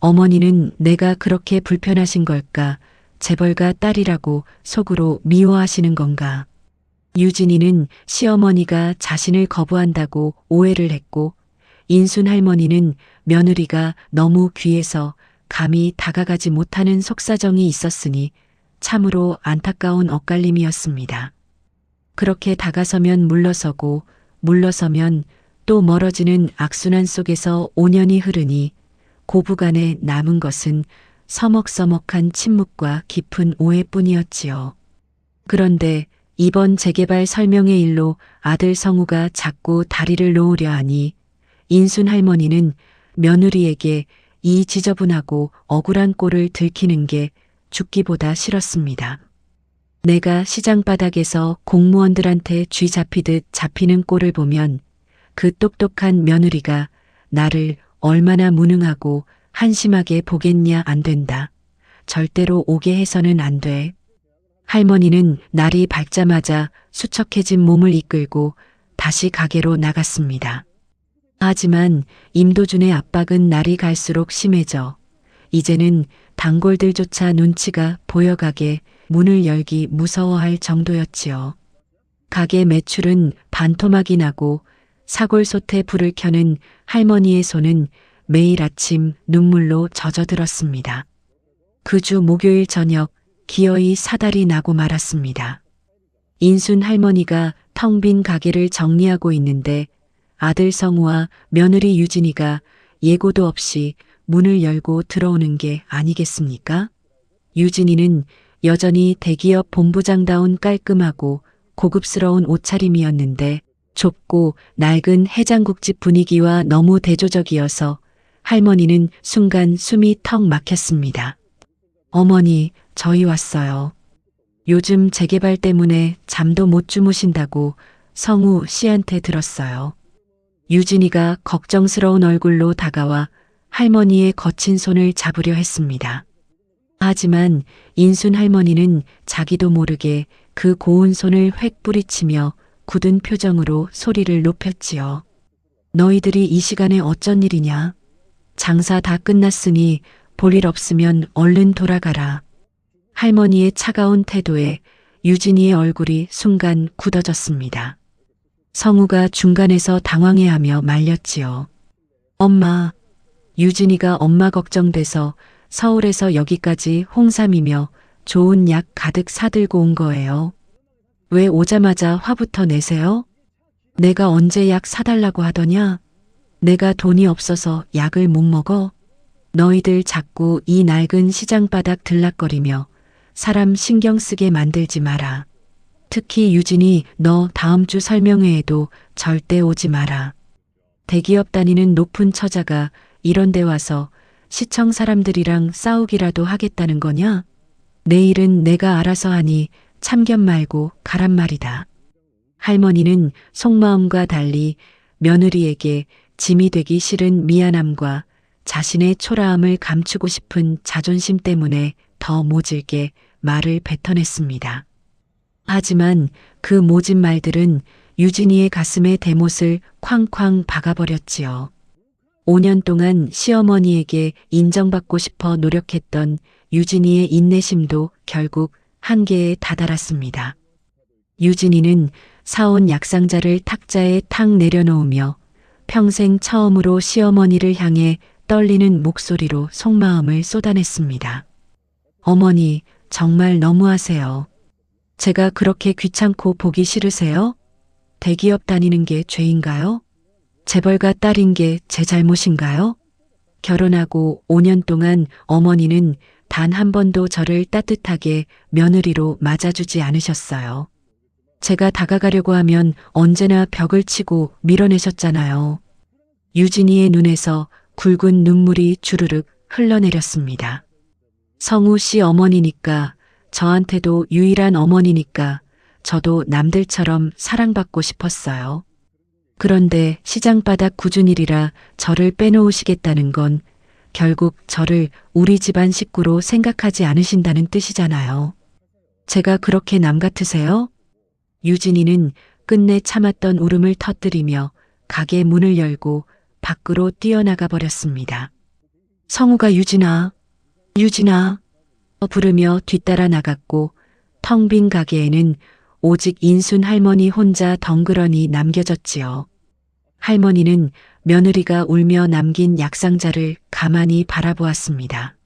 어머니는 내가 그렇게 불편하신 걸까? 재벌가 딸이라고 속으로 미워하시는 건가? 유진이는 시어머니가 자신을 거부한다고 오해를 했고 인순 할머니는 며느리가 너무 귀해서 감히 다가가지 못하는 속사정이 있었으니 참으로 안타까운 엇갈림이었습니다. 그렇게 다가서면 물러서고 물러서면 또 멀어지는 악순환 속에서 5년이 흐르니 고부간에 남은 것은 서먹서먹한 침묵과 깊은 오해뿐이었지요. 그런데 이번 재개발 설명회 일로 아들 성우가 자꾸 다리를 놓으려 하니 인순 할머니는 며느리에게 이 지저분하고 억울한 꼴을 들키는 게 죽기보다 싫었습니다. 내가 시장 바닥에서 공무원들한테 쥐 잡히듯 잡히는 꼴을 보면 그 똑똑한 며느리가 나를 얼마나 무능하고 한심하게 보겠냐. 안 된다. 절대로 오게 해서는 안 돼. 할머니는 날이 밝자마자 수척해진 몸을 이끌고 다시 가게로 나갔습니다. 하지만 임도준의 압박은 날이 갈수록 심해져 이제는 단골들조차 눈치가 보여가게 문을 열기 무서워할 정도였지요. 가게 매출은 반토막이 나고 사골솥에 불을 켜는 할머니의 손은 매일 아침 눈물로 젖어들었습니다. 그 주 목요일 저녁 기어이 사달이 나고 말았습니다. 인순 할머니가 텅 빈 가게를 정리하고 있는데 아들 성우와 며느리 유진이가 예고도 없이 문을 열고 들어오는 게 아니겠습니까? 유진이는 여전히 대기업 본부장다운 깔끔하고 고급스러운 옷차림이었는데 좁고 낡은 해장국집 분위기와 너무 대조적이어서 할머니는 순간 숨이 턱 막혔습니다. 어머니, 저희 왔어요. 요즘 재개발 때문에 잠도 못 주무신다고 성우 씨한테 들었어요. 유진이가 걱정스러운 얼굴로 다가와 할머니의 거친 손을 잡으려 했습니다. 하지만 인순 할머니는 자기도 모르게 그 고운 손을 획 뿌리치며 굳은 표정으로 소리를 높였지요. 너희들이 이 시간에 어쩐 일이냐? 장사 다 끝났으니 볼일 없으면 얼른 돌아가라. 할머니의 차가운 태도에 유진이의 얼굴이 순간 굳어졌습니다. 성우가 중간에서 당황해하며 말렸지요. 엄마. 유진이가 엄마 걱정돼서 서울에서 여기까지 홍삼이며 좋은 약 가득 사들고 온 거예요. 왜 오자마자 화부터 내세요? 내가 언제 약 사달라고 하더냐? 내가 돈이 없어서 약을 못 먹어? 너희들 자꾸 이 낡은 시장바닥 들락거리며 사람 신경 쓰게 만들지 마라. 특히 유진이 너 다음 주 설명회에도 절대 오지 마라. 대기업 다니는 높은 처자가 이런 데 와서 시청 사람들이랑 싸우기라도 하겠다는 거냐? 내일은 내가 알아서 하니 참견 말고 가란 말이다. 할머니는 속마음과 달리 며느리에게 짐이 되기 싫은 미안함과 자신의 초라함을 감추고 싶은 자존심 때문에 더 모질게 말을 뱉어냈습니다. 하지만 그 모진 말들은 유진이의 가슴에 대못을 쾅쾅 박아버렸지요. 5년 동안 시어머니에게 인정받고 싶어 노력했던 유진이의 인내심도 결국 한계에 다다랐습니다. 유진이는 사온 약상자를 탁자에 탁 내려놓으며 평생 처음으로 시어머니를 향해 떨리는 목소리로 속마음을 쏟아냈습니다. 어머니, 정말 너무하세요. 제가 그렇게 귀찮고 보기 싫으세요? 대기업 다니는 게 죄인가요? 재벌가 딸인 게 제 잘못인가요? 결혼하고 5년 동안 어머니는 단 한 번도 저를 따뜻하게 며느리로 맞아주지 않으셨어요. 제가 다가가려고 하면 언제나 벽을 치고 밀어내셨잖아요. 유진이의 눈에서 굵은 눈물이 주르륵 흘러내렸습니다. 성우 씨 어머니니까, 저한테도 유일한 어머니니까 저도 남들처럼 사랑받고 싶었어요. 그런데 시장바닥 굳은일이라 저를 빼놓으시겠다는 건 결국 저를 우리 집안 식구로 생각하지 않으신다는 뜻이잖아요. 제가 그렇게 남 같으세요? 유진이는 끝내 참았던 울음을 터뜨리며 가게 문을 열고 밖으로 뛰어나가 버렸습니다. 성우가 유진아, 유진아 부르며 뒤따라 나갔고 텅 빈 가게에는 오직 인순 할머니 혼자 덩그러니 남겨졌지요. 할머니는 며느리가 울며 남긴 약상자를 가만히 바라보았습니다.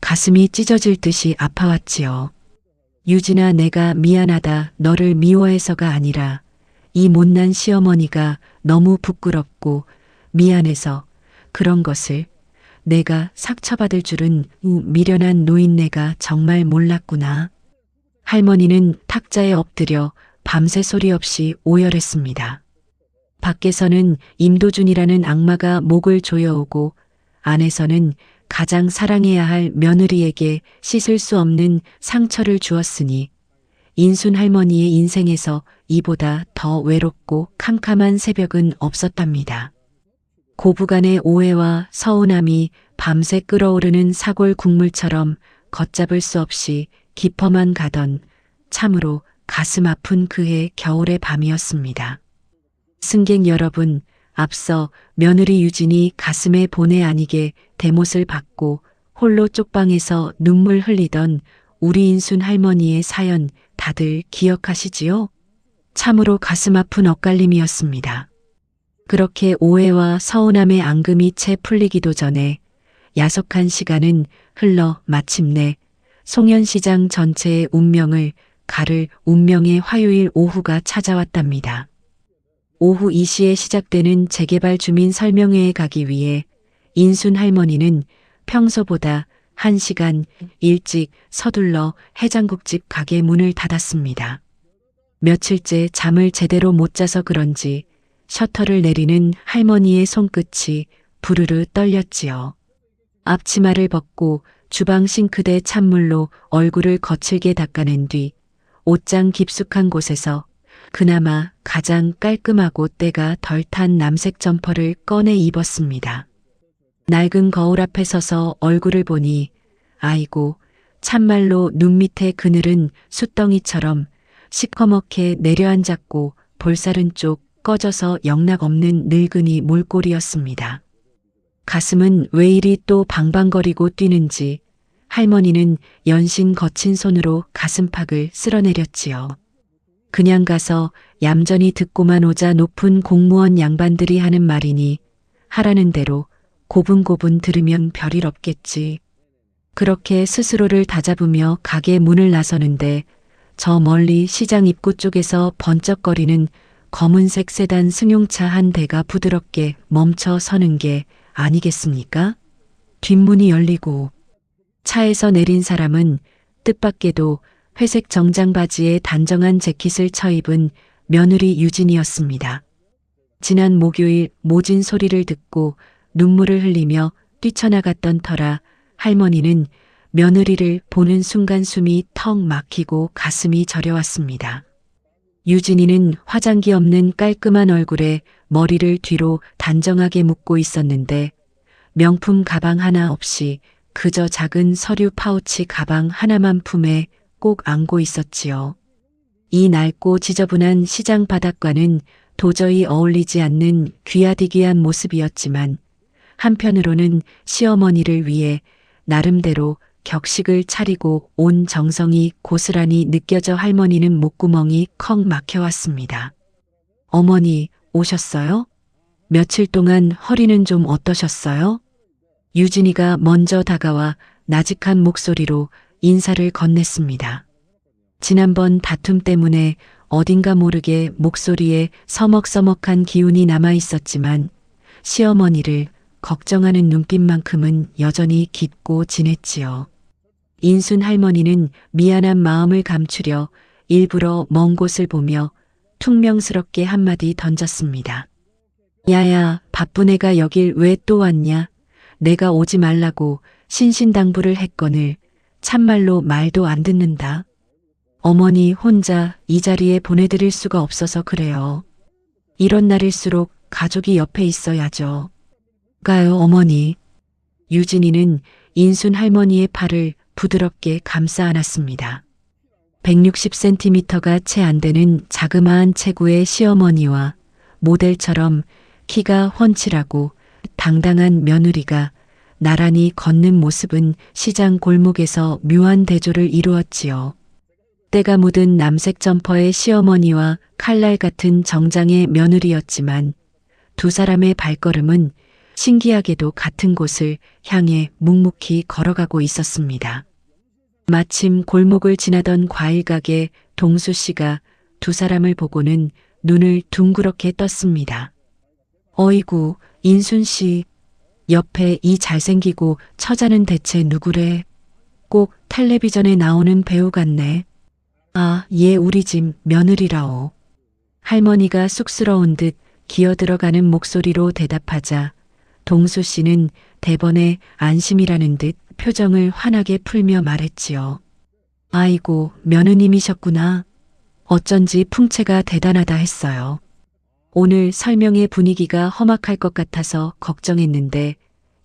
가슴이 찢어질 듯이 아파왔지요. 유진아, 내가 미안하다, 너를 미워해서가 아니라 이 못난 시어머니가 너무 부끄럽고 미안해서 그런 것을 내가 상처받을 줄은 미련한 노인네가 정말 몰랐구나. 할머니는 탁자에 엎드려 밤새 소리 없이 오열했습니다. 밖에서는 임도준이라는 악마가 목을 조여오고 안에서는 가장 사랑해야 할 며느리에게 씻을 수 없는 상처를 주었으니 인순 할머니의 인생에서 이보다 더 외롭고 캄캄한 새벽은 없었답니다. 고부간의 오해와 서운함이 밤새 끓어오르는 사골 국물처럼 걷잡을 수 없이 깊어만 가던 참으로 가슴 아픈 그해 겨울의 밤이었습니다. 승객 여러분, 앞서 며느리 유진이 가슴에 본의 아니게 대못을 받고 홀로 쪽방에서 눈물 흘리던 우리 인순 할머니의 사연 다들 기억하시지요? 참으로 가슴 아픈 엇갈림이었습니다. 그렇게 오해와 서운함의 앙금이 채 풀리기도 전에 야속한 시간은 흘러 마침내 송현시장 전체의 운명을 가를 운명의 화요일 오후가 찾아왔답니다. 오후 2시에 시작되는 재개발 주민 설명회에 가기 위해 인순 할머니는 평소보다 1시간 일찍 서둘러 해장국집 가게 문을 닫았습니다. 며칠째 잠을 제대로 못 자서 그런지 셔터를 내리는 할머니의 손끝이 부르르 떨렸지요. 앞치마를 벗고 주방 싱크대 찬물로 얼굴을 거칠게 닦아낸 뒤 옷장 깊숙한 곳에서 그나마 가장 깔끔하고 때가 덜 탄 남색 점퍼를 꺼내 입었습니다. 낡은 거울 앞에 서서 얼굴을 보니 아이고 참말로 눈 밑에 그늘은 숫덩이처럼 시커멓게 내려앉았고 볼살은 쪽 꺼져서 영락없는 늙은이 몰골이었습니다. 가슴은 왜 이리 또 방방거리고 뛰는지 할머니는 연신 거친 손으로 가슴팍을 쓸어내렸지요. 그냥 가서 얌전히 듣고만 오자 높은 공무원 양반들이 하는 말이니 하라는 대로 고분고분 들으면 별일 없겠지. 그렇게 스스로를 다잡으며 가게 문을 나서는데 저 멀리 시장 입구 쪽에서 번쩍거리는 검은색 세단 승용차 한 대가 부드럽게 멈춰 서는 게 아니겠습니까? 뒷문이 열리고 차에서 내린 사람은 뜻밖에도 회색 정장 바지에 단정한 재킷을 처입은 며느리 유진이었습니다. 지난 목요일 모진 소리를 듣고 눈물을 흘리며 뛰쳐나갔던 터라 할머니는 며느리를 보는 순간 숨이 턱 막히고 가슴이 저려왔습니다. 유진이는 화장기 없는 깔끔한 얼굴에 머리를 뒤로 단정하게 묶고 있었는데 명품 가방 하나 없이 그저 작은 서류 파우치 가방 하나만 품에 꼭 안고 있었지요. 이 낡고 지저분한 시장 바닥과는 도저히 어울리지 않는 귀하디귀한 모습이었지만 한편으로는 시어머니를 위해 나름대로 격식을 차리고 온 정성이 고스란히 느껴져 할머니는 목구멍이 컥 막혀왔습니다. 어머니 오셨어요? 며칠 동안 허리는 좀 어떠셨어요? 유진이가 먼저 다가와 나직한 목소리로 인사를 건넸습니다. 지난번 다툼 때문에 어딘가 모르게 목소리에 서먹서먹한 기운이 남아 있었지만 시어머니를 걱정하는 눈빛만큼은 여전히 깊고 진했지요. 인순 할머니는 미안한 마음을 감추려 일부러 먼 곳을 보며 퉁명스럽게 한마디 던졌습니다. 야야, 바쁜 애가 여길 왜 또 왔냐? 내가 오지 말라고 신신당부를 했거늘 참말로 말도 안 듣는다. 어머니 혼자 이 자리에 보내드릴 수가 없어서 그래요. 이런 날일수록 가족이 옆에 있어야죠. 가요, 어머니. 유진이는 인순 할머니의 팔을 부드럽게 감싸 안았습니다. 160cm가 채 안 되는 자그마한 체구의 시어머니와 모델처럼 키가 훤칠하고 당당한 며느리가 나란히 걷는 모습은 시장 골목에서 묘한 대조를 이루었지요. 때가 묻은 남색 점퍼의 시어머니와 칼날 같은 정장의 며느리였지만 두 사람의 발걸음은 신기하게도 같은 곳을 향해 묵묵히 걸어가고 있었습니다. 마침 골목을 지나던 과일가게 동수 씨가 두 사람을 보고는 눈을 둥그렇게 떴습니다. 어이구, 인순 씨, 옆에 이 잘생기고 처자는 대체 누구래? 꼭 텔레비전에 나오는 배우 같네. 아, 얘 우리 집 며느리라오. 할머니가 쑥스러운 듯 기어들어가는 목소리로 대답하자 동수 씨는 대번에 안심이라는 듯 표정을 환하게 풀며 말했지요. 아이고, 며느님이셨구나. 어쩐지 풍채가 대단하다 했어요. 오늘 설명회 분위기가 험악할 것 같아서 걱정했는데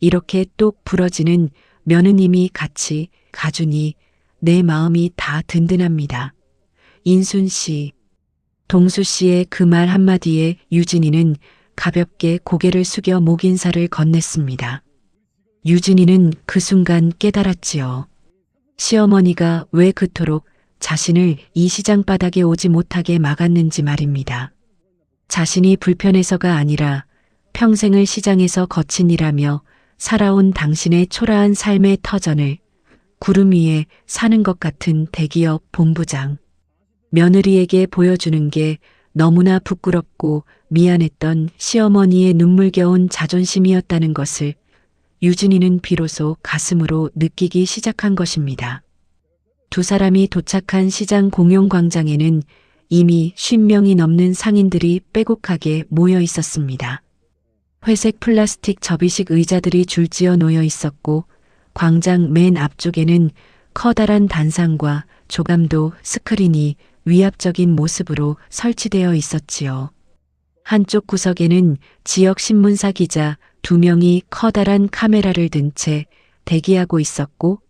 이렇게 똑 부러지는 며느님이 같이 가주니 내 마음이 다 든든합니다. 인순 씨. 동수 씨의 그 말 한마디에 유진이는 가볍게 고개를 숙여 목인사를 건넸습니다. 유진이는 그 순간 깨달았지요. 시어머니가 왜 그토록 자신을 이 시장 바닥에 오지 못하게 막았는지 말입니다. 자신이 불편해서가 아니라 평생을 시장에서 거친 일하며 살아온 당신의 초라한 삶의 터전을 구름 위에 사는 것 같은 대기업 본부장, 며느리에게 보여주는 게 너무나 부끄럽고 미안했던 시어머니의 눈물겨운 자존심이었다는 것을 유진이는 비로소 가슴으로 느끼기 시작한 것입니다. 두 사람이 도착한 시장 공용광장에는 이미 50명이 넘는 상인들이 빼곡하게 모여 있었습니다. 회색 플라스틱 접이식 의자들이 줄지어 놓여 있었고 광장 맨 앞쪽에는 커다란 단상과 조감도 스크린이 위압적인 모습으로 설치되어 있었지요. 한쪽 구석에는 지역 신문사 기자 2명이 커다란 카메라를 든 채 대기하고 있었고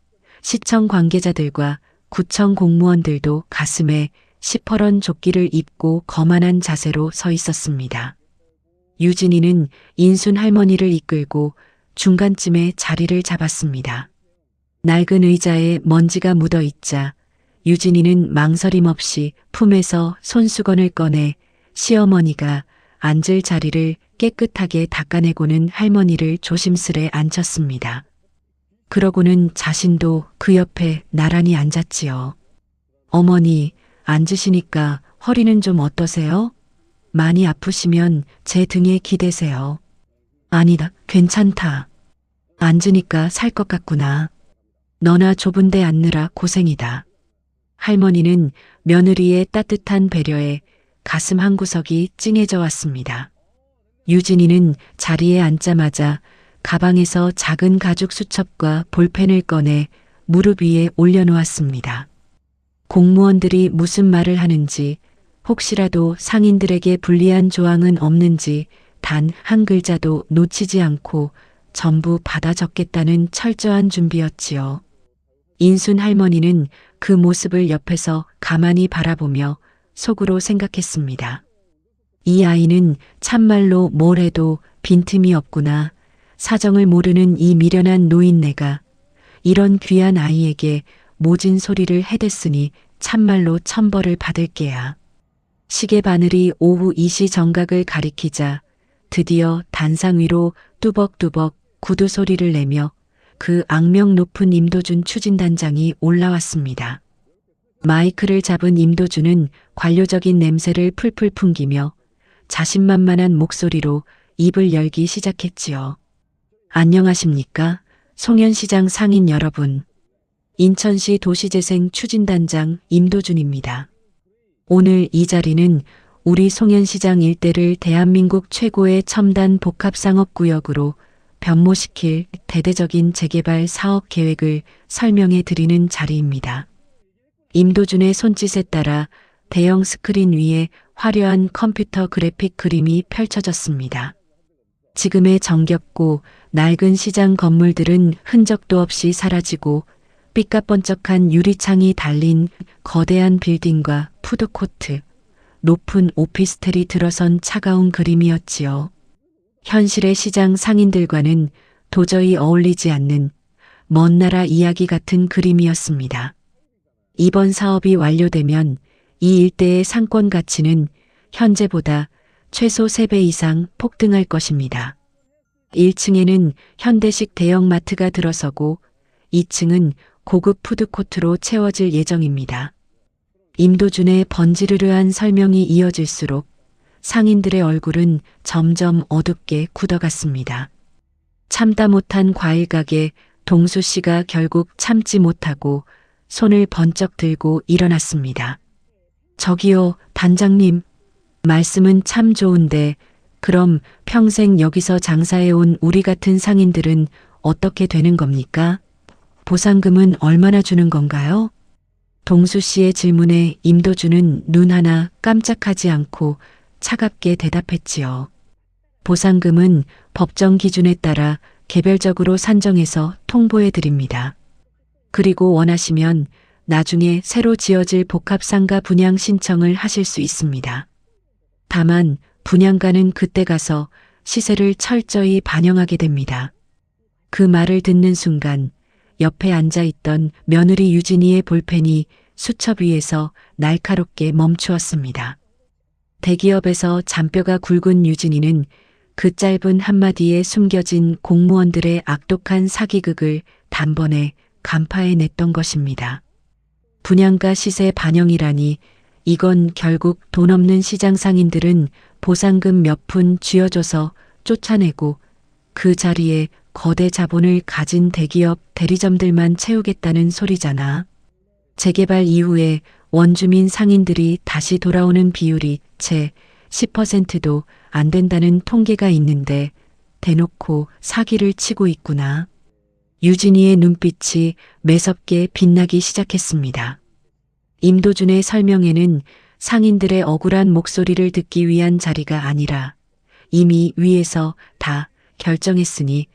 시청 관계자들과 구청 공무원들도 가슴에 시퍼런 조끼를 입고 거만한 자세로 서 있었습니다. 유진이는 인순 할머니를 이끌고 중간쯤에 자리를 잡았습니다. 낡은 의자에 먼지가 묻어 있자 유진이는 망설임 없이 품에서 손수건을 꺼내 시어머니가 앉을 자리를 깨끗하게 닦아내고는 할머니를 조심스레 앉혔습니다. 그러고는 자신도 그 옆에 나란히 앉았지요. 어머니, 앉으시니까 허리는 좀 어떠세요? 많이 아프시면 제 등에 기대세요. 아니다, 괜찮다. 앉으니까 살 것 같구나. 너나 좁은데 앉느라 고생이다. 할머니는 며느리의 따뜻한 배려에 가슴 한구석이 찡해져 왔습니다. 유진이는 자리에 앉자마자 가방에서 작은 가죽 수첩과 볼펜을 꺼내 무릎 위에 올려놓았습니다. 공무원들이 무슨 말을 하는지 혹시라도 상인들에게 불리한 조항은 없는지 단 한 글자도 놓치지 않고 전부 받아 적겠다는 철저한 준비였지요. 인순 할머니는 그 모습을 옆에서 가만히 바라보며 속으로 생각했습니다. 이 아이는 참말로 뭘 해도 빈틈이 없구나. 사정을 모르는 이 미련한 노인네가 이런 귀한 아이에게 모진 소리를 해댔으니 참말로 천벌을 받을 게야. 시계 바늘이 오후 2시 정각을 가리키자 드디어 단상 위로 뚜벅뚜벅 구두 소리를 내며 그 악명 높은 임도준 추진단장이 올라왔습니다. 마이크를 잡은 임도준은 관료적인 냄새를 풀풀 풍기며 자신만만한 목소리로 입을 열기 시작했지요. 안녕하십니까? 송현시장 상인 여러분. 인천시 도시재생 추진단장 임도준입니다. 오늘 이 자리는 우리 송현시장 일대를 대한민국 최고의 첨단 복합상업구역으로 변모시킬 대대적인 재개발 사업 계획을 설명해 드리는 자리입니다. 임도준의 손짓에 따라 대형 스크린 위에 화려한 컴퓨터 그래픽 그림이 펼쳐졌습니다. 지금의 정겹고 낡은 시장 건물들은 흔적도 없이 사라지고 삐까번쩍한 유리창이 달린 거대한 빌딩과 푸드코트, 높은 오피스텔이 들어선 차가운 그림이었지요. 현실의 시장 상인들과는 도저히 어울리지 않는 먼 나라 이야기 같은 그림이었습니다. 이번 사업이 완료되면 이 일대의 상권 가치는 현재보다 최소 3배 이상 폭등할 것입니다. 1층에는 현대식 대형마트가 들어서고 2층은 고급 푸드코트로 채워질 예정입니다. 임도준의 번지르르한 설명이 이어질수록 상인들의 얼굴은 점점 어둡게 굳어갔습니다. 참다 못한 과일 가게 동수 씨가 결국 참지 못하고 손을 번쩍 들고 일어났습니다. 저기요, 단장님. 말씀은 참 좋은데 그럼 평생 여기서 장사해온 우리 같은 상인들은 어떻게 되는 겁니까? 보상금은 얼마나 주는 건가요? 동수 씨의 질문에 임도준은 눈 하나 깜짝하지 않고 차갑게 대답했지요. 보상금은 법정 기준에 따라 개별적으로 산정해서 통보해 드립니다. 그리고 원하시면 나중에 새로 지어질 복합상가 분양 신청을 하실 수 있습니다. 다만 분양가는 그때 가서 시세를 철저히 반영하게 됩니다. 그 말을 듣는 순간 옆에 앉아있던 며느리 유진이의 볼펜이 수첩 위에서 날카롭게 멈추었습니다. 대기업에서 잔뼈가 굵은 유진이는 그 짧은 한마디에 숨겨진 공무원들의 악독한 사기극을 단번에 간파해냈던 것입니다. 분양가 시세 반영이라니 이건 결국 돈 없는 시장 상인들은 보상금 몇 푼 쥐어줘서 쫓아내고 그 자리에 거대 자본을 가진 대기업 대리점들만 채우겠다는 소리잖아. 재개발 이후에 원주민 상인들이 다시 돌아오는 비율이 채 10%도 안 된다는 통계가 있는데 대놓고 사기를 치고 있구나. 유진이의 눈빛이 매섭게 빛나기 시작했습니다. 임도준의 설명에는 상인들의 억울한 목소리를 듣기 위한 자리가 아니라 이미 위에서 다 결정했으니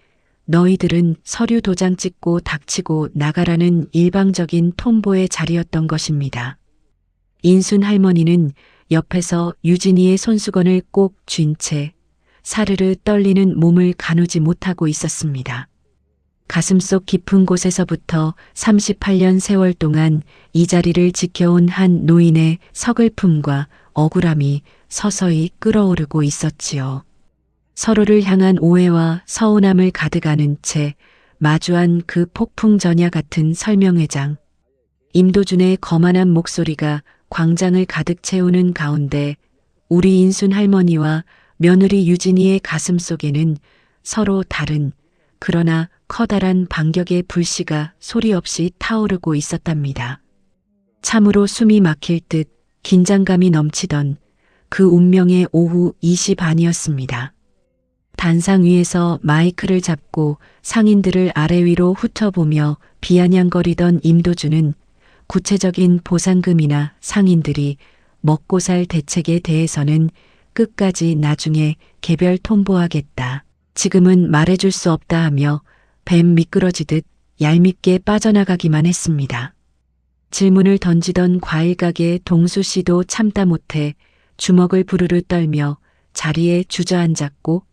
너희들은 서류 도장 찍고 닥치고 나가라는 일방적인 통보의 자리였던 것입니다. 인순 할머니는 옆에서 유진이의 손수건을 꼭 쥔 채 사르르 떨리는 몸을 가누지 못하고 있었습니다. 가슴속 깊은 곳에서부터 38년 세월 동안 이 자리를 지켜온 한 노인의 서글픔과 억울함이 서서히 끓어오르고 있었지요. 서로를 향한 오해와 서운함을 가득 안은 채 마주한 그 폭풍 전야 같은 설명회장. 임도준의 거만한 목소리가 광장을 가득 채우는 가운데 우리 인순 할머니와 며느리 유진이의 가슴 속에는 서로 다른 그러나 커다란 반격의 불씨가 소리 없이 타오르고 있었답니다. 참으로 숨이 막힐 듯 긴장감이 넘치던 그 운명의 오후 2시 반이었습니다. 단상 위에서 마이크를 잡고 상인들을 아래 위로 훑어보며 비아냥거리던 임도준은 구체적인 보상금이나 상인들이 먹고 살 대책에 대해서는 끝까지 나중에 개별 통보하겠다. 지금은 말해줄 수 없다 하며 뱀 미끄러지듯 얄밉게 빠져나가기만 했습니다. 질문을 던지던 과일가게 동수 씨도 참다 못해 주먹을 부르르 떨며 자리에 주저앉았고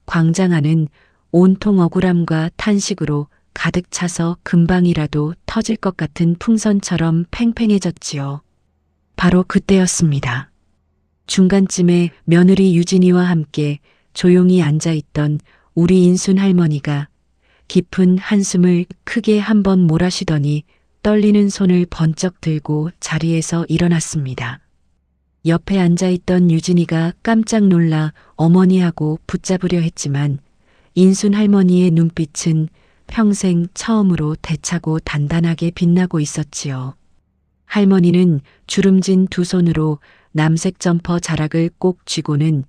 광장 안은 온통 억울함과 탄식으로 가득 차서 금방이라도 터질 것 같은 풍선처럼 팽팽해졌지요. 바로 그때였습니다. 중간쯤에 며느리 유진이와 함께 조용히 앉아있던 우리 인순 할머니가 깊은 한숨을 크게 한번 몰아쉬더니 떨리는 손을 번쩍 들고 자리에서 일어났습니다. 옆에 앉아있던 유진이가 깜짝 놀라 어머니하고 붙잡으려 했지만 인순 할머니의 눈빛은 평생 처음으로 대차고 단단하게 빛나고 있었지요. 할머니는 주름진 두 손으로 남색 점퍼 자락을 꼭 쥐고는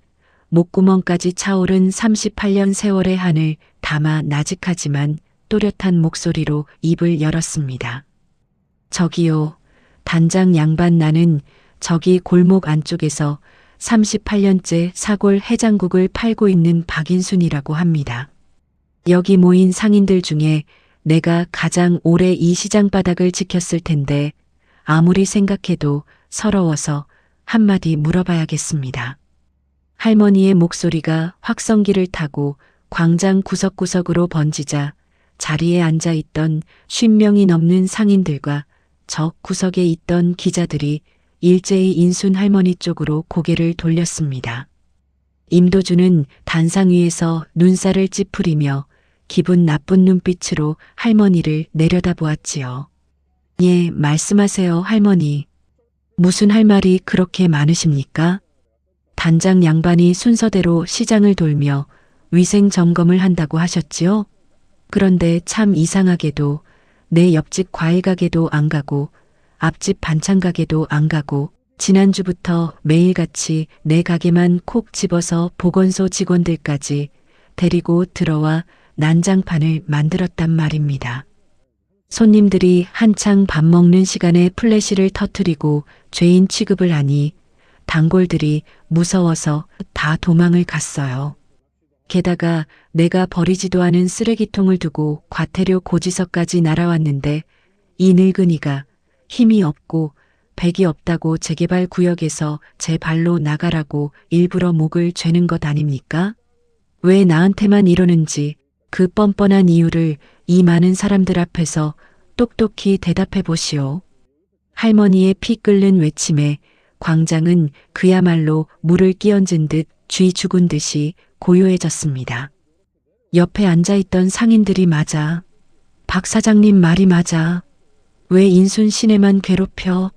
목구멍까지 차오른 38년 세월의 한을 담아 나직하지만 또렷한 목소리로 입을 열었습니다. 저기요, 단장 양반 나는 저기 골목 안쪽에서 38년째 사골 해장국을 팔고 있는 박인순이라고 합니다. 여기 모인 상인들 중에 내가 가장 오래 이 시장 바닥을 지켰을 텐데 아무리 생각해도 서러워서 한마디 물어봐야겠습니다. 할머니의 목소리가 확성기를 타고 광장 구석구석으로 번지자 자리에 앉아있던 50명이 넘는 상인들과 저 구석에 있던 기자들이 일제히 인순 할머니 쪽으로 고개를 돌렸습니다. 임도준은 단상 위에서 눈살을 찌푸리며 기분 나쁜 눈빛으로 할머니를 내려다보았지요. 예, 말씀하세요, 할머니. 무슨 할 말이 그렇게 많으십니까? 단장 양반이 순서대로 시장을 돌며 위생 점검을 한다고 하셨지요? 그런데 참 이상하게도 내 옆집 과일가게도 안 가고 앞집 반찬가게도 안 가고 지난주부터 매일같이 내 가게만 콕 집어서 보건소 직원들까지 데리고 들어와 난장판을 만들었단 말입니다. 손님들이 한창 밥 먹는 시간에 플래시를 터뜨리고 죄인 취급을 하니 단골들이 무서워서 다 도망을 갔어요. 게다가 내가 버리지도 않은 쓰레기통을 두고 과태료 고지서까지 날아왔는데 이 늙은이가 힘이 없고 백이 없다고 재개발 구역에서 제 발로 나가라고 일부러 목을 죄는 것 아닙니까? 왜 나한테만 이러는지 그 뻔뻔한 이유를 이 많은 사람들 앞에서 똑똑히 대답해 보시오. 할머니의 피 끓는 외침에 광장은 그야말로 물을 끼얹은 듯 쥐 죽은 듯이 고요해졌습니다. 옆에 앉아있던 상인들이 맞아. 박 사장님 말이 맞아. 왜 인순 씨네만 괴롭혀?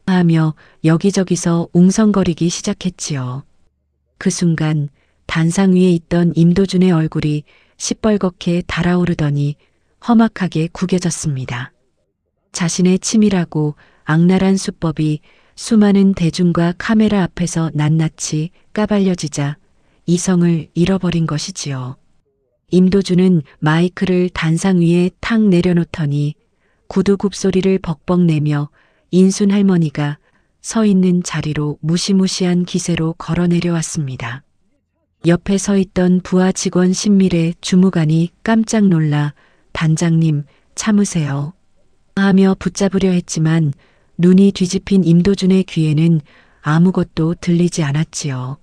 하며 여기저기서 웅성거리기 시작했지요. 그 순간 단상 위에 있던 임도준의 얼굴이 시뻘겋게 달아오르더니 험악하게 구겨졌습니다. 자신의 치밀하고 악랄한 수법이 수많은 대중과 카메라 앞에서 낱낱이 까발려지자 이성을 잃어버린 것이지요. 임도준은 마이크를 단상 위에 탁 내려놓더니 구두 굽소리를 벅벅 내며 인순 할머니가 서 있는 자리로 무시무시한 기세로 걸어 내려왔습니다. 옆에 서 있던 부하 직원 신밀의 주무관이 깜짝 놀라 단장님 참으세요 하며 붙잡으려 했지만 눈이 뒤집힌 임도준의 귀에는 아무것도 들리지 않았지요.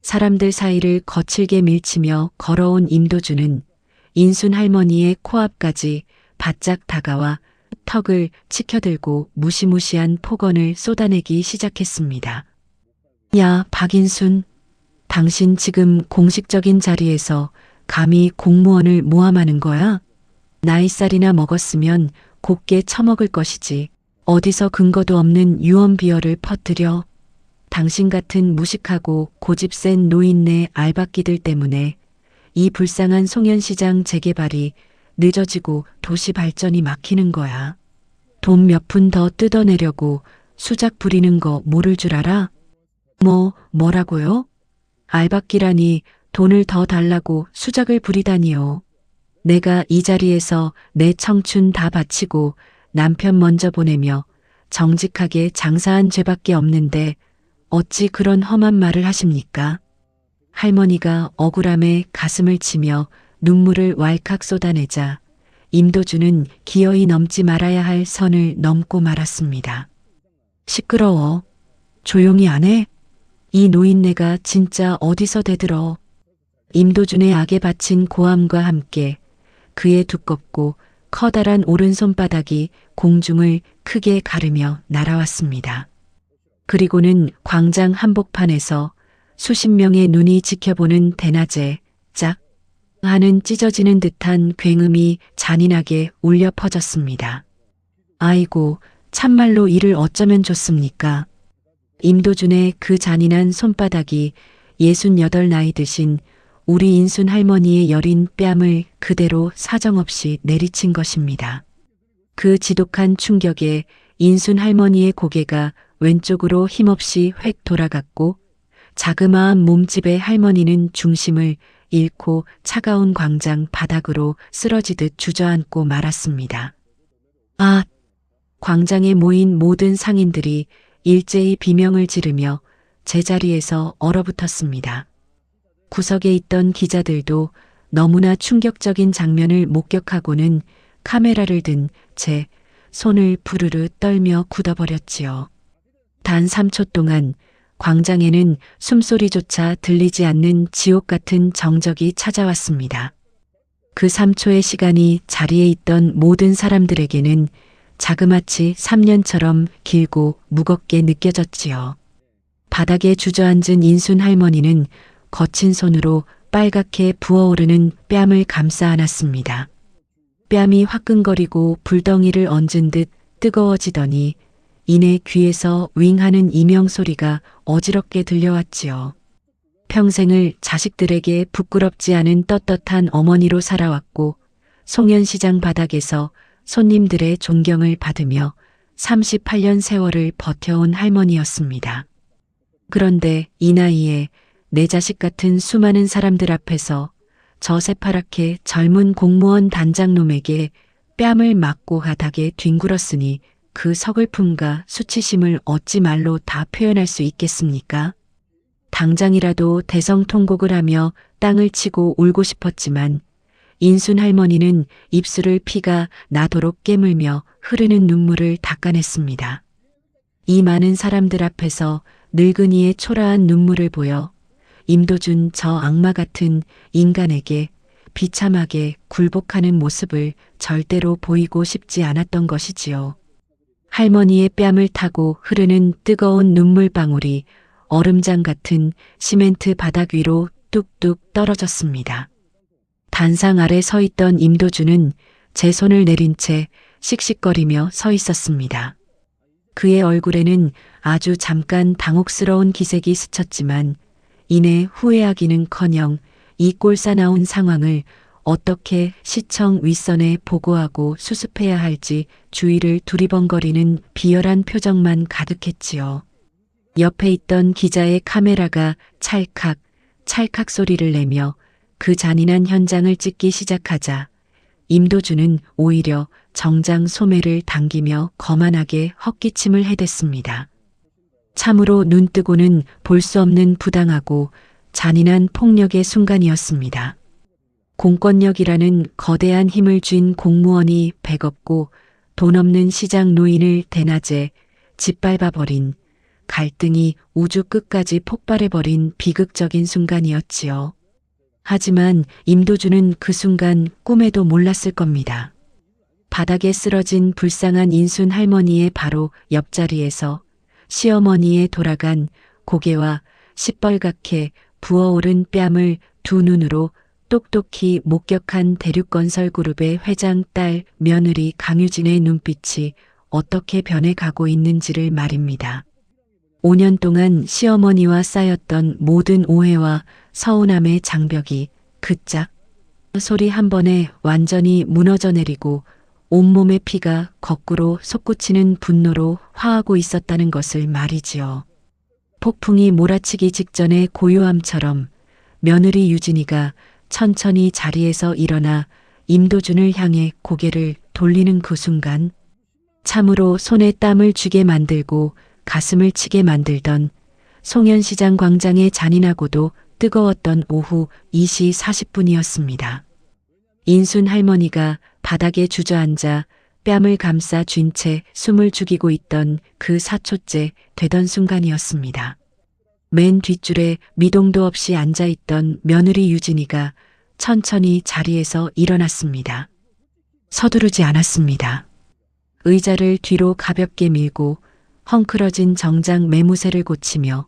사람들 사이를 거칠게 밀치며 걸어온 임도준은 인순 할머니의 코앞까지 바짝 다가와 턱을 치켜들고 무시무시한 폭언을 쏟아내기 시작했습니다. 야, 박인순. 당신 지금 공식적인 자리에서 감히 공무원을 모함하는 거야? 나이살이나 먹었으면 곱게 처먹을 것이지. 어디서 근거도 없는 유언비어를 퍼뜨려. 당신 같은 무식하고 고집 센 노인네 알박기들 때문에 이 불쌍한 송현시장 재개발이 늦어지고 도시 발전이 막히는 거야. 돈 몇 푼 더 뜯어내려고 수작 부리는 거 모를 줄 알아? 뭐라고요? 알박기라니 돈을 더 달라고 수작을 부리다니요. 내가 이 자리에서 내 청춘 다 바치고 남편 먼저 보내며 정직하게 장사한 죄밖에 없는데 어찌 그런 험한 말을 하십니까? 할머니가 억울함에 가슴을 치며 눈물을 왈칵 쏟아내자 임도준은 기어이 넘지 말아야 할 선을 넘고 말았습니다. 시끄러워. 조용히 안 해? 이 노인네가 진짜 어디서 대들어. 임도준의 악에 바친 고함과 함께 그의 두껍고 커다란 오른손바닥이 공중을 크게 가르며 날아왔습니다. 그리고는 광장 한복판에서 수십 명의 눈이 지켜보는 대낮에 짝 하는 찢어지는 듯한 굉음이 잔인하게 울려 퍼졌습니다. 아이고, 참말로 이를 어쩌면 좋습니까? 임도준의 그 잔인한 손바닥이 68 나이 드신 우리 인순 할머니의 여린 뺨을 그대로 사정없이 내리친 것입니다. 그 지독한 충격에 인순 할머니의 고개가 왼쪽으로 힘없이 획 돌아갔고 자그마한 몸집의 할머니는 중심을 잃고 차가운 광장 바닥으로 쓰러지듯 주저앉고 말았습니다. 아! 광장에 모인 모든 상인들이 일제히 비명을 지르며 제자리에서 얼어붙었습니다. 구석에 있던 기자들도 너무나 충격적인 장면을 목격하고는 카메라를 든 채 손을 부르르 떨며 굳어버렸지요. 단 3초 동안 광장에는 숨소리조차 들리지 않는 지옥 같은 정적이 찾아왔습니다. 그 3초의 시간이 자리에 있던 모든 사람들에게는 자그마치 3년처럼 길고 무겁게 느껴졌지요. 바닥에 주저앉은 인순 할머니는 거친 손으로 빨갛게 부어오르는 뺨을 감싸 안았습니다. 뺨이 화끈거리고 불덩이를 얹은 듯 뜨거워지더니 이내 귀에서 윙하는 이명 소리가 어지럽게 들려왔지요. 평생을 자식들에게 부끄럽지 않은 떳떳한 어머니로 살아왔고 송현시장 바닥에서 손님들의 존경을 받으며 38년 세월을 버텨온 할머니였습니다. 그런데 이 나이에 내 자식 같은 수많은 사람들 앞에서 저 새파랗게 젊은 공무원 단장놈에게 뺨을 맞고 바닥에 뒹굴었으니 그 서글픔과 수치심을 어찌 말로 다 표현할 수 있겠습니까? 당장이라도 대성통곡을 하며 땅을 치고 울고 싶었지만 인순 할머니는 입술을 피가 나도록 깨물며 흐르는 눈물을 닦아냈습니다. 이 많은 사람들 앞에서 늙은이의 초라한 눈물을 보여 임도준 저 악마 같은 인간에게 비참하게 굴복하는 모습을 절대로 보이고 싶지 않았던 것이지요. 할머니의 뺨을 타고 흐르는 뜨거운 눈물방울이 얼음장 같은 시멘트 바닥 위로 뚝뚝 떨어졌습니다. 단상 아래 서 있던 임도준은 제 손을 내린 채 씩씩거리며 서 있었습니다. 그의 얼굴에는 아주 잠깐 당혹스러운 기색이 스쳤지만 이내 후회하기는커녕 이 꼴사나운 상황을 어떻게 시청 윗선에 보고하고 수습해야 할지 주위를 두리번거리는 비열한 표정만 가득했지요. 옆에 있던 기자의 카메라가 찰칵, 찰칵 소리를 내며 그 잔인한 현장을 찍기 시작하자 임도준은 오히려 정장 소매를 당기며 거만하게 헛기침을 해댔습니다. 참으로 눈뜨고는 볼 수 없는 부당하고 잔인한 폭력의 순간이었습니다. 공권력이라는 거대한 힘을 쥔 공무원이 배겁고 돈 없는 시장 노인을 대낮에 짓밟아버린, 갈등이 우주 끝까지 폭발해버린 비극적인 순간이었지요. 하지만 임도준은 그 순간 꿈에도 몰랐을 겁니다. 바닥에 쓰러진 불쌍한 인순 할머니의 바로 옆자리에서 시어머니의 돌아간 고개와 시뻘겋게 부어오른 뺨을 두 눈으로 똑똑히 목격한 대륙건설그룹의 회장 딸 며느리 강유진의 눈빛이 어떻게 변해가고 있는지를 말입니다. 5년 동안 시어머니와 쌓였던 모든 오해와 서운함의 장벽이 그짝 소리 한 번에 완전히 무너져 내리고 온몸의 피가 거꾸로 솟구치는 분노로 화하고 있었다는 것을 말이지요. 폭풍이 몰아치기 직전의 고요함처럼 며느리 유진이가 천천히 자리에서 일어나 임도준을 향해 고개를 돌리는 그 순간 참으로 손에 땀을 쥐게 만들고 가슴을 치게 만들던 송현시장 광장의 잔인하고도 뜨거웠던 오후 2시 40분이었습니다. 인순 할머니가 바닥에 주저앉아 뺨을 감싸 쥔 채 숨을 죽이고 있던 그 4초째 되던 순간이었습니다. 맨 뒷줄에 미동도 없이 앉아있던 며느리 유진이가 천천히 자리에서 일어났습니다. 서두르지 않았습니다. 의자를 뒤로 가볍게 밀고 헝클어진 정장 매무새를 고치며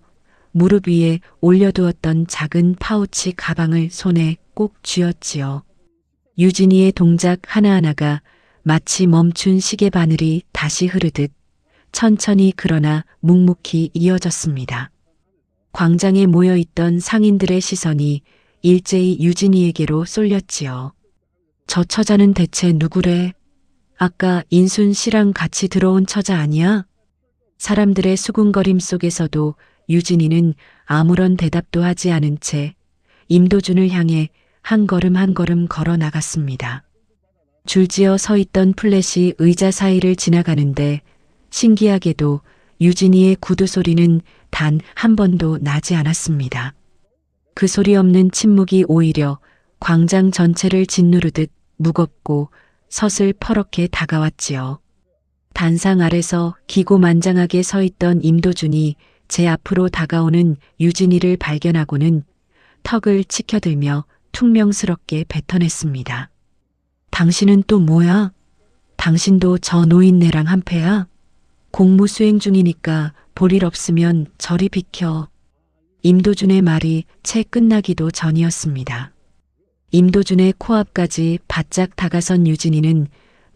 무릎 위에 올려두었던 작은 파우치 가방을 손에 꼭 쥐었지요. 유진이의 동작 하나하나가 마치 멈춘 시계 바늘이 다시 흐르듯 천천히 그러나 묵묵히 이어졌습니다. 광장에 모여있던 상인들의 시선이 일제히 유진이에게로 쏠렸지요. 저 처자는 대체 누구래? 아까 인순 씨랑 같이 들어온 처자 아니야? 사람들의 수군거림 속에서도 유진이는 아무런 대답도 하지 않은 채 임도준을 향해 한 걸음 한 걸음 걸어 나갔습니다. 줄지어 서 있던 플랫이 의자 사이를 지나가는데 신기하게도 유진이의 구두 소리는 단 한 번도 나지 않았습니다. 그 소리 없는 침묵이 오히려 광장 전체를 짓누르듯 무겁고 서슬퍼렇게 다가왔지요. 단상 아래서 기고만장하게 서 있던 임도준이 제 앞으로 다가오는 유진이를 발견하고는 턱을 치켜들며 퉁명스럽게 뱉어냈습니다. 당신은 또 뭐야? 당신도 저 노인네랑 한패야? 공무 수행 중이니까 볼 일 없으면 저리 비켜. 임도준의 말이 채 끝나기도 전이었습니다. 임도준의 코앞까지 바짝 다가선 유진이는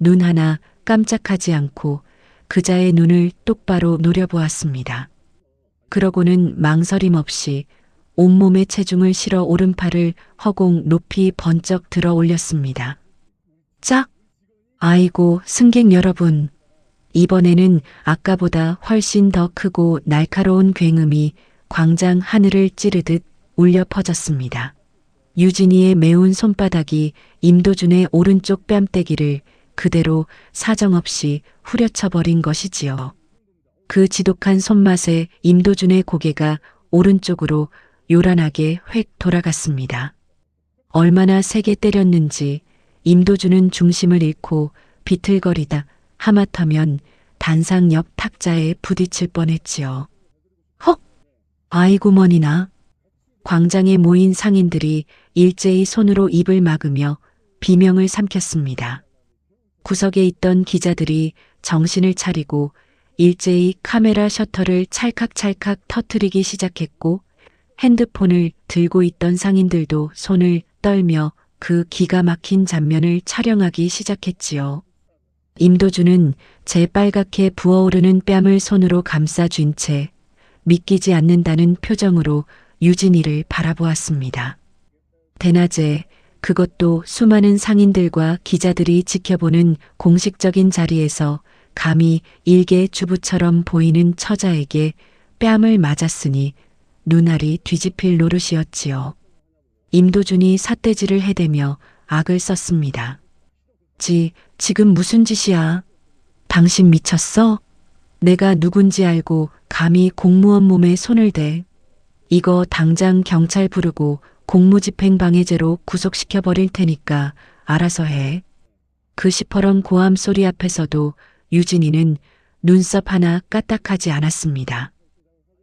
눈 하나 깜짝하지 않고 그자의 눈을 똑바로 노려보았습니다. 그러고는 망설임 없이 온몸의 체중을 실어 오른팔을 허공 높이 번쩍 들어 올렸습니다. 짝! 아이고 승객 여러분! 이번에는 아까보다 훨씬 더 크고 날카로운 굉음이 광장 하늘을 찌르듯 울려 퍼졌습니다. 유진이의 매운 손바닥이 임도준의 오른쪽 뺨때기를 그대로 사정없이 후려쳐버린 것이지요. 그 지독한 손맛에 임도준의 고개가 오른쪽으로 요란하게 획 돌아갔습니다. 얼마나 세게 때렸는지 임도준은 중심을 잃고 비틀거리다 하마터면 단상 옆 탁자에 부딪힐 뻔했지요. 헉! 아이고 머니나. 광장에 모인 상인들이 일제히 손으로 입을 막으며 비명을 삼켰습니다. 구석에 있던 기자들이 정신을 차리고 일제히 카메라 셔터를 찰칵찰칵 터트리기 시작했고 핸드폰을 들고 있던 상인들도 손을 떨며 그 기가 막힌 장면을 촬영하기 시작했지요. 임도준은 제 빨갛게 부어오르는 뺨을 손으로 감싸쥔 채 믿기지 않는다는 표정으로 유진이를 바라보았습니다. 대낮에 그것도 수많은 상인들과 기자들이 지켜보는 공식적인 자리에서 감히 일개 주부처럼 보이는 처자에게 뺨을 맞았으니 눈알이 뒤집힐 노릇이었지요. 임도준이 삿대질을 해대며 악을 썼습니다. 지금 무슨 짓이야? 당신 미쳤어? 내가 누군지 알고 감히 공무원 몸에 손을 대. 이거 당장 경찰 부르고 공무집행방해죄로 구속시켜버릴 테니까 알아서 해. 그 시퍼런 고함 소리 앞에서도 유진이는 눈썹 하나 까딱하지 않았습니다.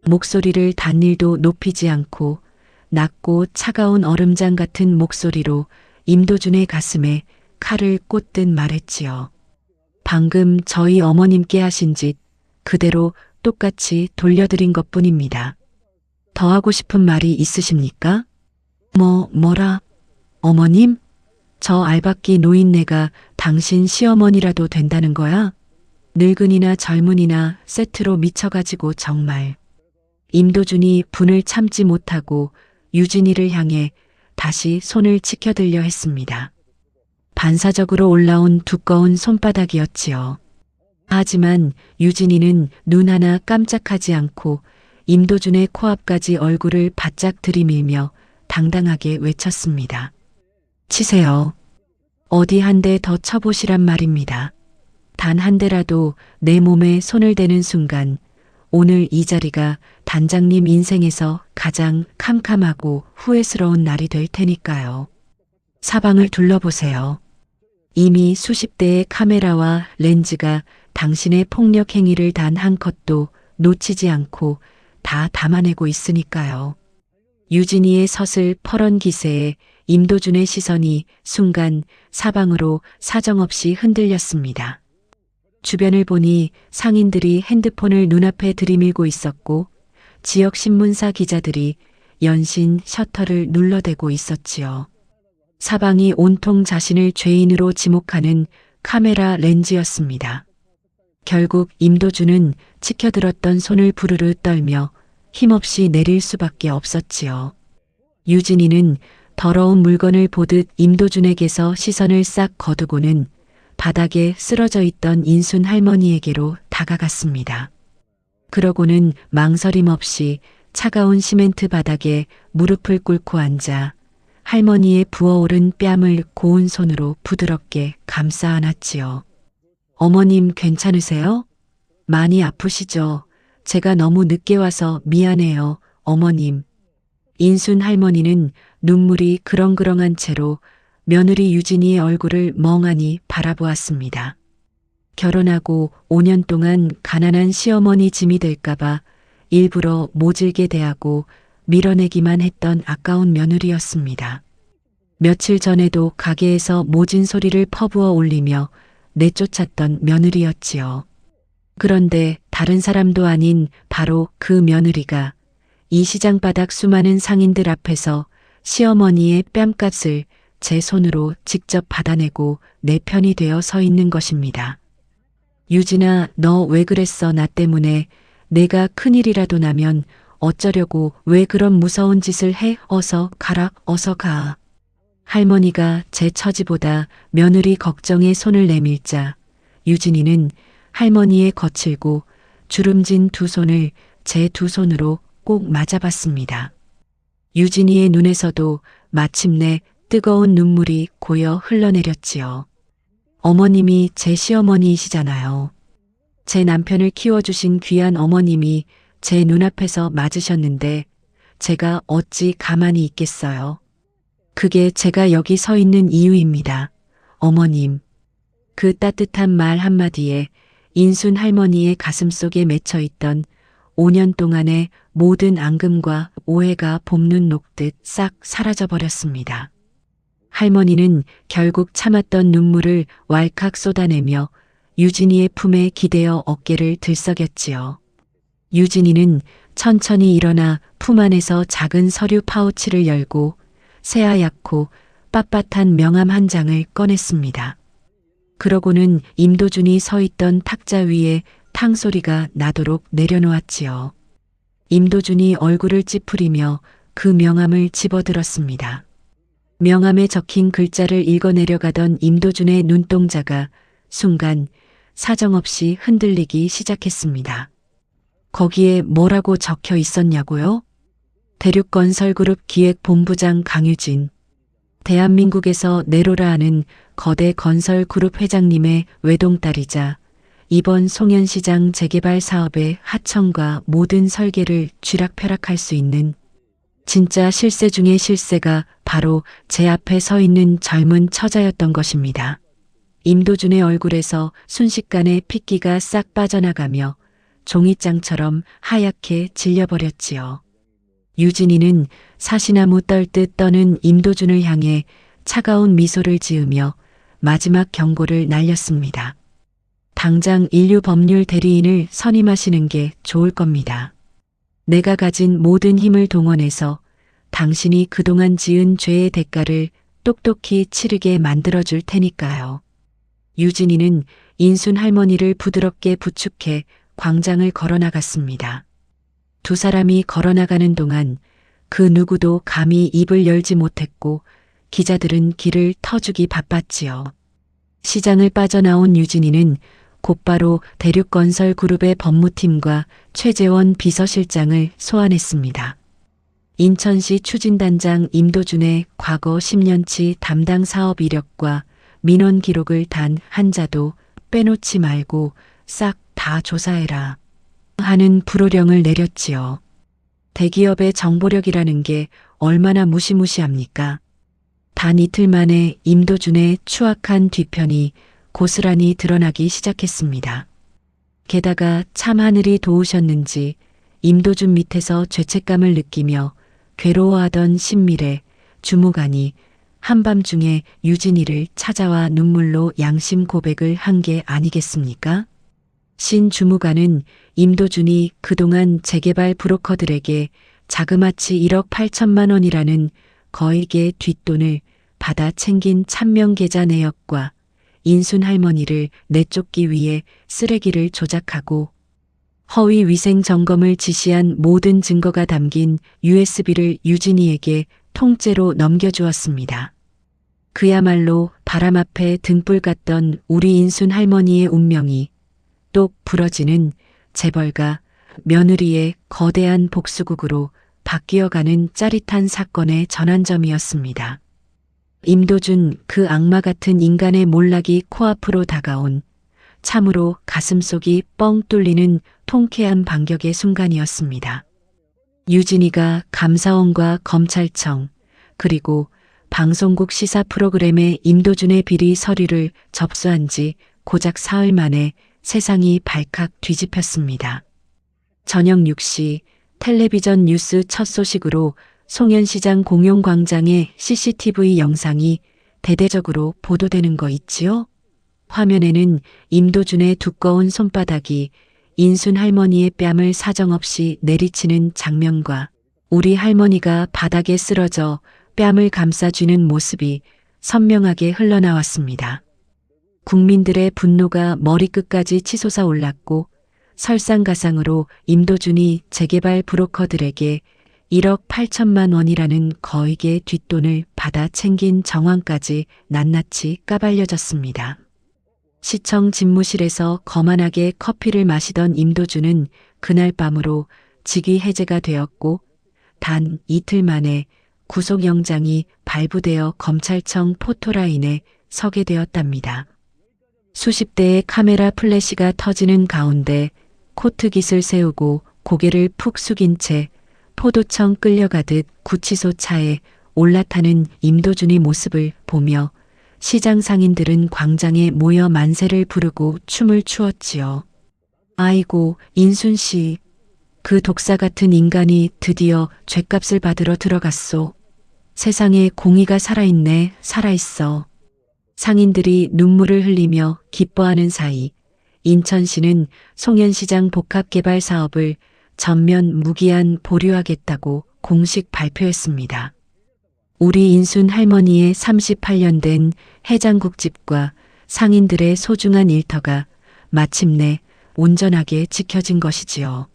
목소리를 단일도 높이지 않고 낮고 차가운 얼음장 같은 목소리로 임도준의 가슴에 칼을 꽂듯 말했지요. 방금 저희 어머님께 하신 짓 그대로 똑같이 돌려드린 것뿐입니다. 더 하고 싶은 말이 있으십니까? 뭐라? 어머님? 저 알박기 노인네가 당신 시어머니라도 된다는 거야? 늙은이나 젊은이나 세트로 미쳐가지고 정말. 임도준이 분을 참지 못하고 유진이를 향해 다시 손을 치켜들려 했습니다. 반사적으로 올라온 두꺼운 손바닥이었지요. 하지만 유진이는 눈 하나 깜짝하지 않고 임도준의 코앞까지 얼굴을 바짝 들이밀며 당당하게 외쳤습니다. 치세요. 어디 한 대 더 쳐보시란 말입니다. 단 한 대라도 내 몸에 손을 대는 순간 오늘 이 자리가 단장님 인생에서 가장 캄캄하고 후회스러운 날이 될 테니까요. 사방을 둘러보세요. 이미 수십 대의 카메라와 렌즈가 당신의 폭력 행위를 단 한 컷도 놓치지 않고 다 담아내고 있으니까요. 유진이의 서슬퍼런 기세에 임도준의 시선이 순간 사방으로 사정없이 흔들렸습니다. 주변을 보니 상인들이 핸드폰을 눈앞에 들이밀고 있었고 지역 신문사 기자들이 연신 셔터를 눌러대고 있었지요. 사방이 온통 자신을 죄인으로 지목하는 카메라 렌즈였습니다. 결국 임도준은 치켜들었던 손을 부르르 떨며 힘없이 내릴 수밖에 없었지요. 유진이는 더러운 물건을 보듯 임도준에게서 시선을 싹 거두고는 바닥에 쓰러져 있던 인순 할머니에게로 다가갔습니다. 그러고는 망설임 없이 차가운 시멘트 바닥에 무릎을 꿇고 앉아 할머니의 부어오른 뺨을 고운 손으로 부드럽게 감싸 안았지요. 어머님 괜찮으세요? 많이 아프시죠? 제가 너무 늦게 와서 미안해요, 어머님. 인순 할머니는 눈물이 그렁그렁한 채로 며느리 유진이의 얼굴을 멍하니 바라보았습니다. 결혼하고 5년 동안 가난한 시어머니 짐이 될까봐 일부러 모질게 대하고 밀어내기만 했던 아까운 며느리였습니다. 며칠 전에도 가게에서 모진 소리를 퍼부어 올리며 내쫓았던 며느리였지요. 그런데 다른 사람도 아닌 바로 그 며느리가 이 시장 바닥 수많은 상인들 앞에서 시어머니의 뺨값을 제 손으로 직접 받아내고 내 편이 되어 서 있는 것입니다. 유진아, 너 왜 그랬어? 나 때문에 내가 큰일이라도 나면 어쩌려고 왜 그런 무서운 짓을 해? 어서 가라, 어서 가. 할머니가 제 처지보다 며느리 걱정에 손을 내밀자 유진이는 할머니의 거칠고 주름진 두 손을 제 두 손으로 꼭 맞아봤습니다. 유진이의 눈에서도 마침내 뜨거운 눈물이 고여 흘러내렸지요. 어머님이 제 시어머니이시잖아요. 제 남편을 키워주신 귀한 어머님이 제 눈앞에서 맞으셨는데 제가 어찌 가만히 있겠어요. 그게 제가 여기 서 있는 이유입니다. 어머님. 그 따뜻한 말 한마디에 인순 할머니의 가슴속에 맺혀있던 5년 동안의 모든 앙금과 오해가 봄눈 녹듯 싹 사라져버렸습니다. 할머니는 결국 참았던 눈물을 왈칵 쏟아내며 유진이의 품에 기대어 어깨를 들썩였지요. 유진이는 천천히 일어나 품 안에서 작은 서류 파우치를 열고 새하얗고 빳빳한 명함 한 장을 꺼냈습니다. 그러고는 임도준이 서 있던 탁자 위에 탕소리가 나도록 내려놓았지요. 임도준이 얼굴을 찌푸리며 그 명함을 집어들었습니다. 명함에 적힌 글자를 읽어 내려가던 임도준의 눈동자가 순간 사정없이 흔들리기 시작했습니다. 거기에 뭐라고 적혀 있었냐고요? 대륙건설그룹 기획본부장 강유진. 대한민국에서 내로라 하는 거대 건설그룹 회장님의 외동딸이자 이번 송현시장 재개발 사업의 하청과 모든 설계를 쥐락펴락할 수 있는 진짜 실세 중의 실세가 바로 제 앞에 서 있는 젊은 처자였던 것입니다. 임도준의 얼굴에서 순식간에 핏기가 싹 빠져나가며 종이장처럼 하얗게 질려버렸지요. 유진이는 사시나무 떨듯 떠는 임도준을 향해 차가운 미소를 지으며 마지막 경고를 날렸습니다. 당장 인류법률 대리인을 선임하시는 게 좋을 겁니다. 내가 가진 모든 힘을 동원해서 당신이 그동안 지은 죄의 대가를 똑똑히 치르게 만들어줄 테니까요. 유진이는 인순 할머니를 부드럽게 부축해 광장을 걸어나갔습니다. 두 사람이 걸어나가는 동안 그 누구도 감히 입을 열지 못했고 기자들은 길을 터주기 바빴지요. 시장을 빠져나온 유진이는 곧바로 대륙건설그룹의 법무팀과 최재원 비서실장을 소환했습니다. 인천시 추진단장 임도준의 과거 10년치 담당 사업 이력과 민원 기록을 단 한 자도 빼놓지 말고 싹 다 조사해라 하는 불호령을 내렸지요. 대기업의 정보력이라는 게 얼마나 무시무시합니까? 단 이틀 만에 임도준의 추악한 뒤편이 고스란히 드러나기 시작했습니다. 게다가 참 하늘이 도우셨는지 임도준 밑에서 죄책감을 느끼며 괴로워하던 신미래 주무관이 한밤중에 유진이를 찾아와 눈물로 양심 고백을 한 게 아니겠습니까? 신 주무관은 임도준이 그동안 재개발 브로커들에게 자그마치 1억 8천만 원이라는 거액의 뒷돈을 받아 챙긴 참명 계좌 내역과 인순 할머니를 내쫓기 위해 쓰레기를 조작하고 허위 위생 점검을 지시한 모든 증거가 담긴 USB를 유진이에게 통째로 넘겨주었습니다. 그야말로 바람 앞에 등불 같던 우리 인순 할머니의 운명이 똑 부러지는 재벌가 며느리의 거대한 복수국으로 바뀌어가는 짜릿한 사건의 전환점이었습니다. 임도준 그 악마 같은 인간의 몰락이 코앞으로 다가온 참으로 가슴속이 뻥 뚫리는 통쾌한 반격의 순간이었습니다. 유진이가 감사원과 검찰청 그리고 방송국 시사 프로그램에 임도준의 비리 서류를 접수한 지 고작 사흘 만에 세상이 발칵 뒤집혔습니다. 저녁 6시 텔레비전 뉴스 첫 소식으로 송현시장 공용광장의 CCTV 영상이 대대적으로 보도되는 거 있지요? 화면에는 임도준의 두꺼운 손바닥이 인순 할머니의 뺨을 사정없이 내리치는 장면과 우리 할머니가 바닥에 쓰러져 뺨을 감싸쥐는 모습이 선명하게 흘러나왔습니다. 국민들의 분노가 머리끝까지 치솟아 올랐고 설상가상으로 임도준이 재개발 브로커들에게 1억 8천만 원이라는 거액의 뒷돈을 받아 챙긴 정황까지 낱낱이 까발려졌습니다. 시청 집무실에서 거만하게 커피를 마시던 임도준은 그날 밤으로 직위 해제가 되었고 단 이틀 만에 구속영장이 발부되어 검찰청 포토라인에 서게 되었답니다. 수십 대의 카메라 플래시가 터지는 가운데 코트깃을 세우고 고개를 푹 숙인 채 포도청 끌려가듯 구치소 차에 올라타는 임도준의 모습을 보며 시장 상인들은 광장에 모여 만세를 부르고 춤을 추었지요. 아이고 인순 씨, 그 독사 같은 인간이 드디어 죗값을 받으러 들어갔소. 세상에 공의가 살아있네, 살아있어. 상인들이 눈물을 흘리며 기뻐하는 사이 인천시는 송현시장 복합개발 사업을 전면 무기한 보류하겠다고 공식 발표했습니다. 우리 인순 할머니의 38년 된 해장국집과 상인들의 소중한 일터가 마침내 온전하게 지켜진 것이지요.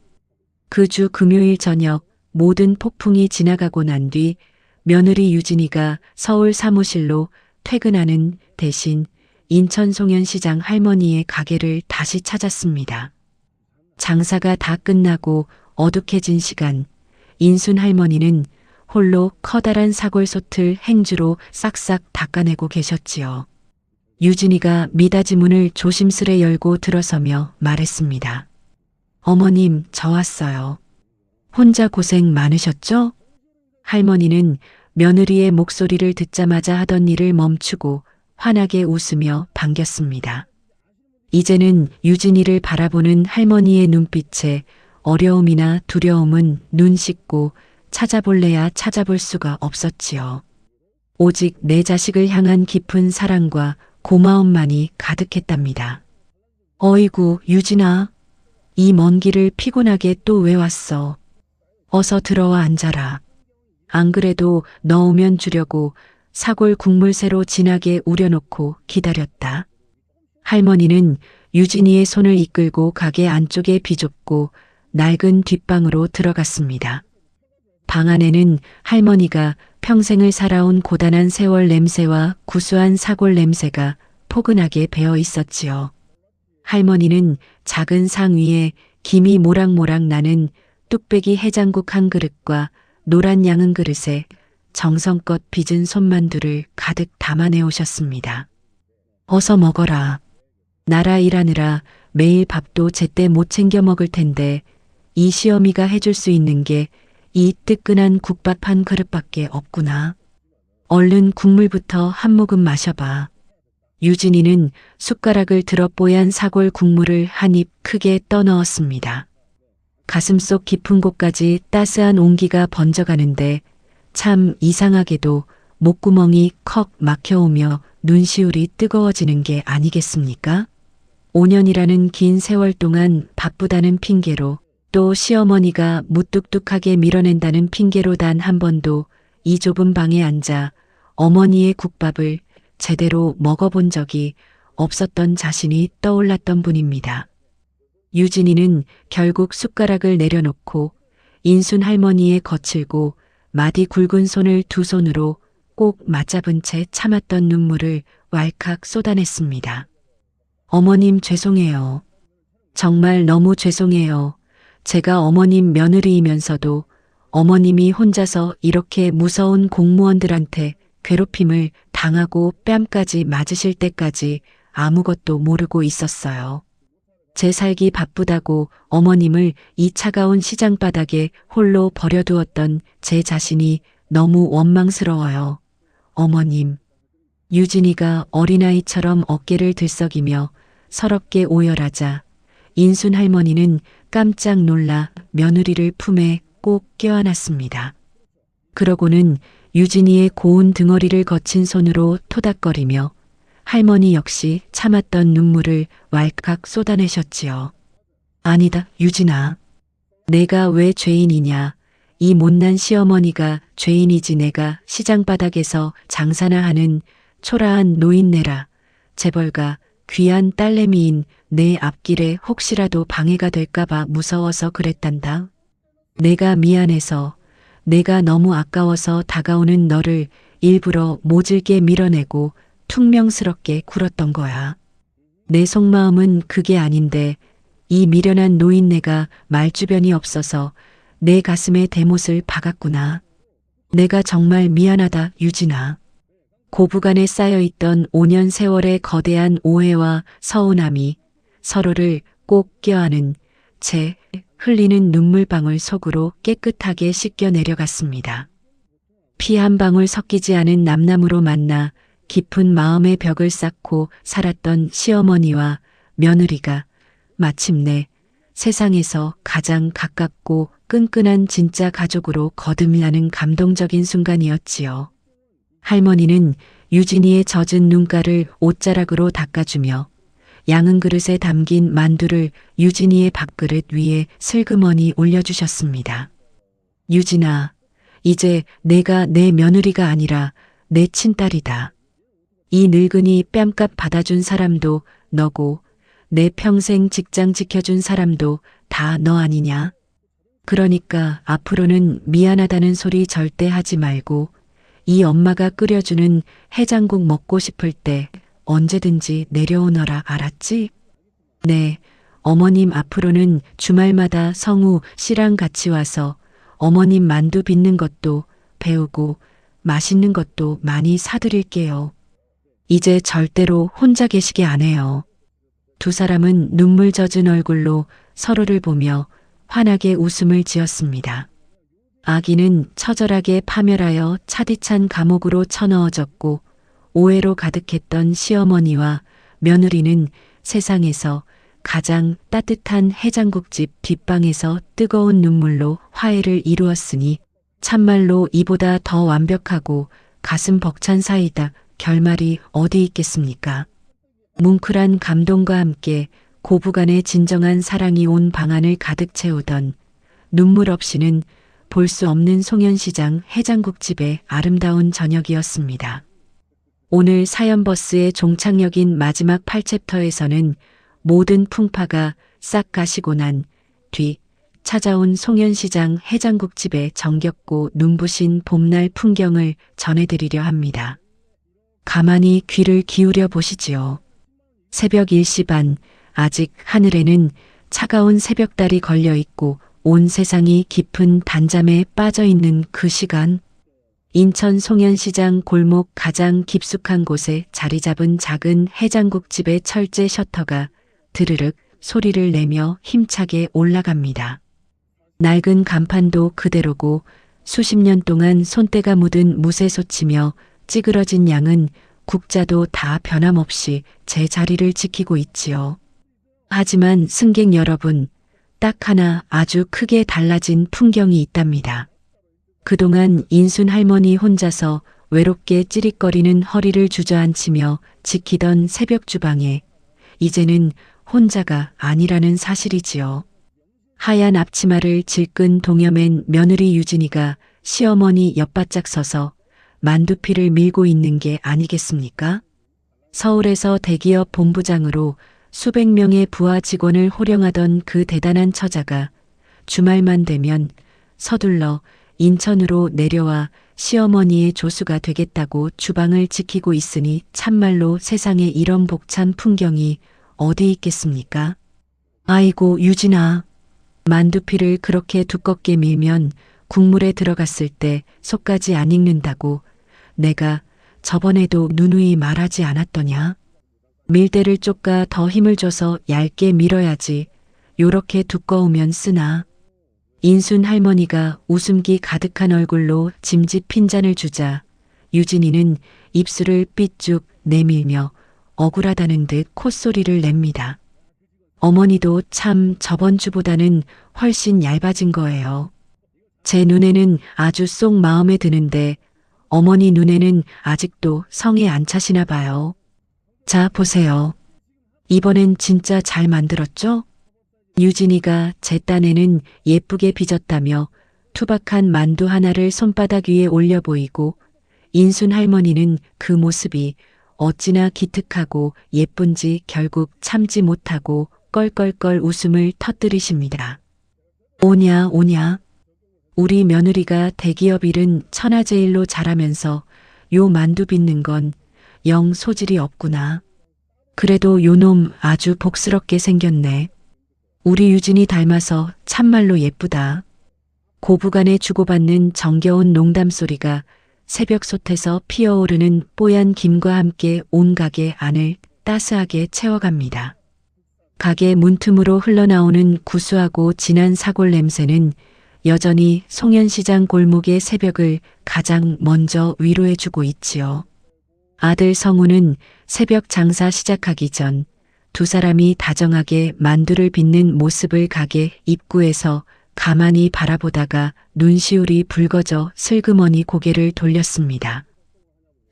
그 주 금요일 저녁 모든 폭풍이 지나가고 난 뒤 며느리 유진이가 서울 사무실로 퇴근하는 대신 인천 송현시장 할머니의 가게를 다시 찾았습니다. 장사가 다 끝나고 어둑해진 시간, 인순 할머니는 홀로 커다란 사골솥을 행주로 싹싹 닦아내고 계셨지요. 유진이가 미닫이 문을 조심스레 열고 들어서며 말했습니다. 어머님, 저 왔어요. 혼자 고생 많으셨죠? 할머니는 며느리의 목소리를 듣자마자 하던 일을 멈추고 환하게 웃으며 반겼습니다. 이제는 유진이를 바라보는 할머니의 눈빛에 어려움이나 두려움은 눈 씻고 찾아볼래야 찾아볼 수가 없었지요. 오직 내 자식을 향한 깊은 사랑과 고마움만이 가득했답니다. 어이구, 유진아. 이 먼 길을 피곤하게 또 왜 왔어? 어서 들어와 앉아라. 안 그래도 너 오면 주려고 사골 국물 새로 진하게 우려놓고 기다렸다. 할머니는 유진이의 손을 이끌고 가게 안쪽에 비좁고 낡은 뒷방으로 들어갔습니다. 방 안에는 할머니가 평생을 살아온 고단한 세월 냄새와 구수한 사골 냄새가 포근하게 배어 있었지요. 할머니는 작은 상 위에 김이 모락모락 나는 뚝배기 해장국 한 그릇과 노란 양은 그릇에 정성껏 빚은 손만두를 가득 담아내 오셨습니다. 어서 먹어라. 나라 일하느라 매일 밥도 제때 못 챙겨 먹을 텐데 이 시어미가 해줄 수 있는 게 이 뜨끈한 국밥 한 그릇밖에 없구나. 얼른 국물부터 한 모금 마셔봐. 유진이는 숟가락을 들어 뽀얀 사골 국물을 한 입 크게 떠넣었습니다. 가슴속 깊은 곳까지 따스한 온기가 번져가는데 참 이상하게도 목구멍이 컥 막혀오며 눈시울이 뜨거워지는 게 아니겠습니까? 5년이라는 긴 세월 동안 바쁘다는 핑계로 또 시어머니가 무뚝뚝하게 밀어낸다는 핑계로 단 한 번도 이 좁은 방에 앉아 어머니의 국밥을 제대로 먹어본 적이 없었던 자신이 떠올랐던 분입니다. 유진이는 결국 숟가락을 내려놓고 인순 할머니의 거칠고 마디 굵은 손을 두 손으로 꼭 맞잡은 채 참았던 눈물을 왈칵 쏟아냈습니다. 어머님 죄송해요. 정말 너무 죄송해요. 제가 어머님 며느리이면서도 어머님이 혼자서 이렇게 무서운 공무원들한테 괴롭힘을 당하고 뺨까지 맞으실 때까지 아무것도 모르고 있었어요. 제 살기 바쁘다고 어머님을 이 차가운 시장 바닥에 홀로 버려두었던 제 자신이 너무 원망스러워요. 어머님. 유진이가 어린아이처럼 어깨를 들썩이며 서럽게 오열하자 인순 할머니는 깜짝 놀라 며느리를 품에 꼭 껴안았습니다. 그러고는 유진이의 고운 등허리를 거친 손으로 토닥거리며 할머니 역시 참았던 눈물을 왈칵 쏟아내셨지요. 아니다, 유진아. 내가 왜 죄인이냐. 이 못난 시어머니가 죄인이지 내가 시장바닥에서 장사나 하는 초라한 노인네라. 재벌가 귀한 딸내미인 내 앞길에 혹시라도 방해가 될까봐 무서워서 그랬단다. 내가 미안해서 내가 너무 아까워서 다가오는 너를 일부러 모질게 밀어내고 퉁명스럽게 굴었던 거야. 내 속마음은 그게 아닌데 이 미련한 노인네가 말주변이 없어서 내 가슴에 대못을 박았구나. 내가 정말 미안하다, 유진아. 고부간에 쌓여있던 5년 세월의 거대한 오해와 서운함이 서로를 꼭 껴안은 채 흘리는 눈물방울 속으로 깨끗하게 씻겨 내려갔습니다. 피 한 방울 섞이지 않은 남남으로 만나 깊은 마음의 벽을 쌓고 살았던 시어머니와 며느리가 마침내 세상에서 가장 가깝고 끈끈한 진짜 가족으로 거듭나는 감동적인 순간이었지요. 할머니는 유진이의 젖은 눈가를 옷자락으로 닦아주며 양은 그릇에 담긴 만두를 유진이의 밥그릇 위에 슬그머니 올려주셨습니다. 유진아, 이제 내가 내 며느리가 아니라 내 친딸이다. 이 늙은이 뺨값 받아준 사람도 너고 내 평생 직장 지켜준 사람도 다 너 아니냐? 그러니까 앞으로는 미안하다는 소리 절대 하지 말고 이 엄마가 끓여주는 해장국 먹고 싶을 때 언제든지 내려오너라 알았지? 네, 어머님 앞으로는 주말마다 성우 씨랑 같이 와서 어머님 만두 빚는 것도 배우고 맛있는 것도 많이 사드릴게요. 이제 절대로 혼자 계시게 안 해요. 두 사람은 눈물 젖은 얼굴로 서로를 보며 환하게 웃음을 지었습니다. 아기는 처절하게 파멸하여 차디찬 감옥으로 쳐넣어졌고 오해로 가득했던 시어머니와 며느리는 세상에서 가장 따뜻한 해장국집 뒷방에서 뜨거운 눈물로 화해를 이루었으니 참말로 이보다 더 완벽하고 가슴 벅찬 사이다 결말이 어디 있겠습니까? 뭉클한 감동과 함께 고부간의 진정한 사랑이 온 방안을 가득 채우던 눈물 없이는 볼 수 없는 송현시장 해장국집의 아름다운 저녁이었습니다. 오늘 사연버스의 종착역인 마지막 8챕터에서는 모든 풍파가 싹 가시고 난 뒤 찾아온 송현시장 해장국집의 정겹고 눈부신 봄날 풍경을 전해드리려 합니다. 가만히 귀를 기울여 보시지요. 새벽 1시 반, 아직 하늘에는 차가운 새벽달이 걸려 있고 온 세상이 깊은 단잠에 빠져 있는 그 시간, 인천 송현시장 골목 가장 깊숙한 곳에 자리 잡은 작은 해장국집의 철제 셔터가 드르륵 소리를 내며 힘차게 올라갑니다. 낡은 간판도 그대로고 수십 년 동안 손때가 묻은 무쇠소치며 찌그러진 양은 국자도 다 변함없이 제 자리를 지키고 있지요. 하지만 승객 여러분, 딱 하나 아주 크게 달라진 풍경이 있답니다. 그동안 인순 할머니 혼자서 외롭게 찌릿거리는 허리를 주저앉히며 지키던 새벽 주방에 이제는 혼자가 아니라는 사실이지요. 하얀 앞치마를 질끈 동여맨 며느리 유진이가 시어머니 옆바짝 서서 만두피를 밀고 있는 게 아니겠습니까? 서울에서 대기업 본부장으로 수백 명의 부하 직원을 호령하던 그 대단한 처자가 주말만 되면 서둘러 인천으로 내려와 시어머니의 조수가 되겠다고 주방을 지키고 있으니 참말로 세상에 이런 복찬 풍경이 어디 있겠습니까? 아이고 유진아, 만두피를 그렇게 두껍게 밀면 국물에 들어갔을 때 속까지 안 익는다고 내가 저번에도 누누이 말하지 않았더냐? 밀대를 쫓가 더 힘을 줘서 얇게 밀어야지 요렇게 두꺼우면 쓰나. 인순 할머니가 웃음기 가득한 얼굴로 짐짓 핀잔을 주자 유진이는 입술을 삐쭉 내밀며 억울하다는 듯 콧소리를 냅니다. 어머니도 참 저번 주보다는 훨씬 얇아진 거예요. 제 눈에는 아주 쏙 마음에 드는데 어머니 눈에는 아직도 성에 안 차시나 봐요. 자, 보세요. 이번엔 진짜 잘 만들었죠? 유진이가 제 딴에는 예쁘게 빚었다며 투박한 만두 하나를 손바닥 위에 올려 보이고 인순 할머니는 그 모습이 어찌나 기특하고 예쁜지 결국 참지 못하고 껄껄껄 웃음을 터뜨리십니다. 오냐 오냐. 우리 며느리가 대기업 일은 천하제일로 잘하면서 요 만두 빚는 건 영 소질이 없구나. 그래도 요놈 아주 복스럽게 생겼네. 우리 유진이 닮아서 참말로 예쁘다. 고부간에 주고받는 정겨운 농담 소리가 새벽 솥에서 피어오르는 뽀얀 김과 함께 온 가게 안을 따스하게 채워갑니다. 가게 문틈으로 흘러나오는 구수하고 진한 사골 냄새는 여전히 송현시장 골목의 새벽을 가장 먼저 위로해주고 있지요. 아들 성우는 새벽 장사 시작하기 전 두 사람이 다정하게 만두를 빚는 모습을 가게 입구에서 가만히 바라보다가 눈시울이 붉어져 슬그머니 고개를 돌렸습니다.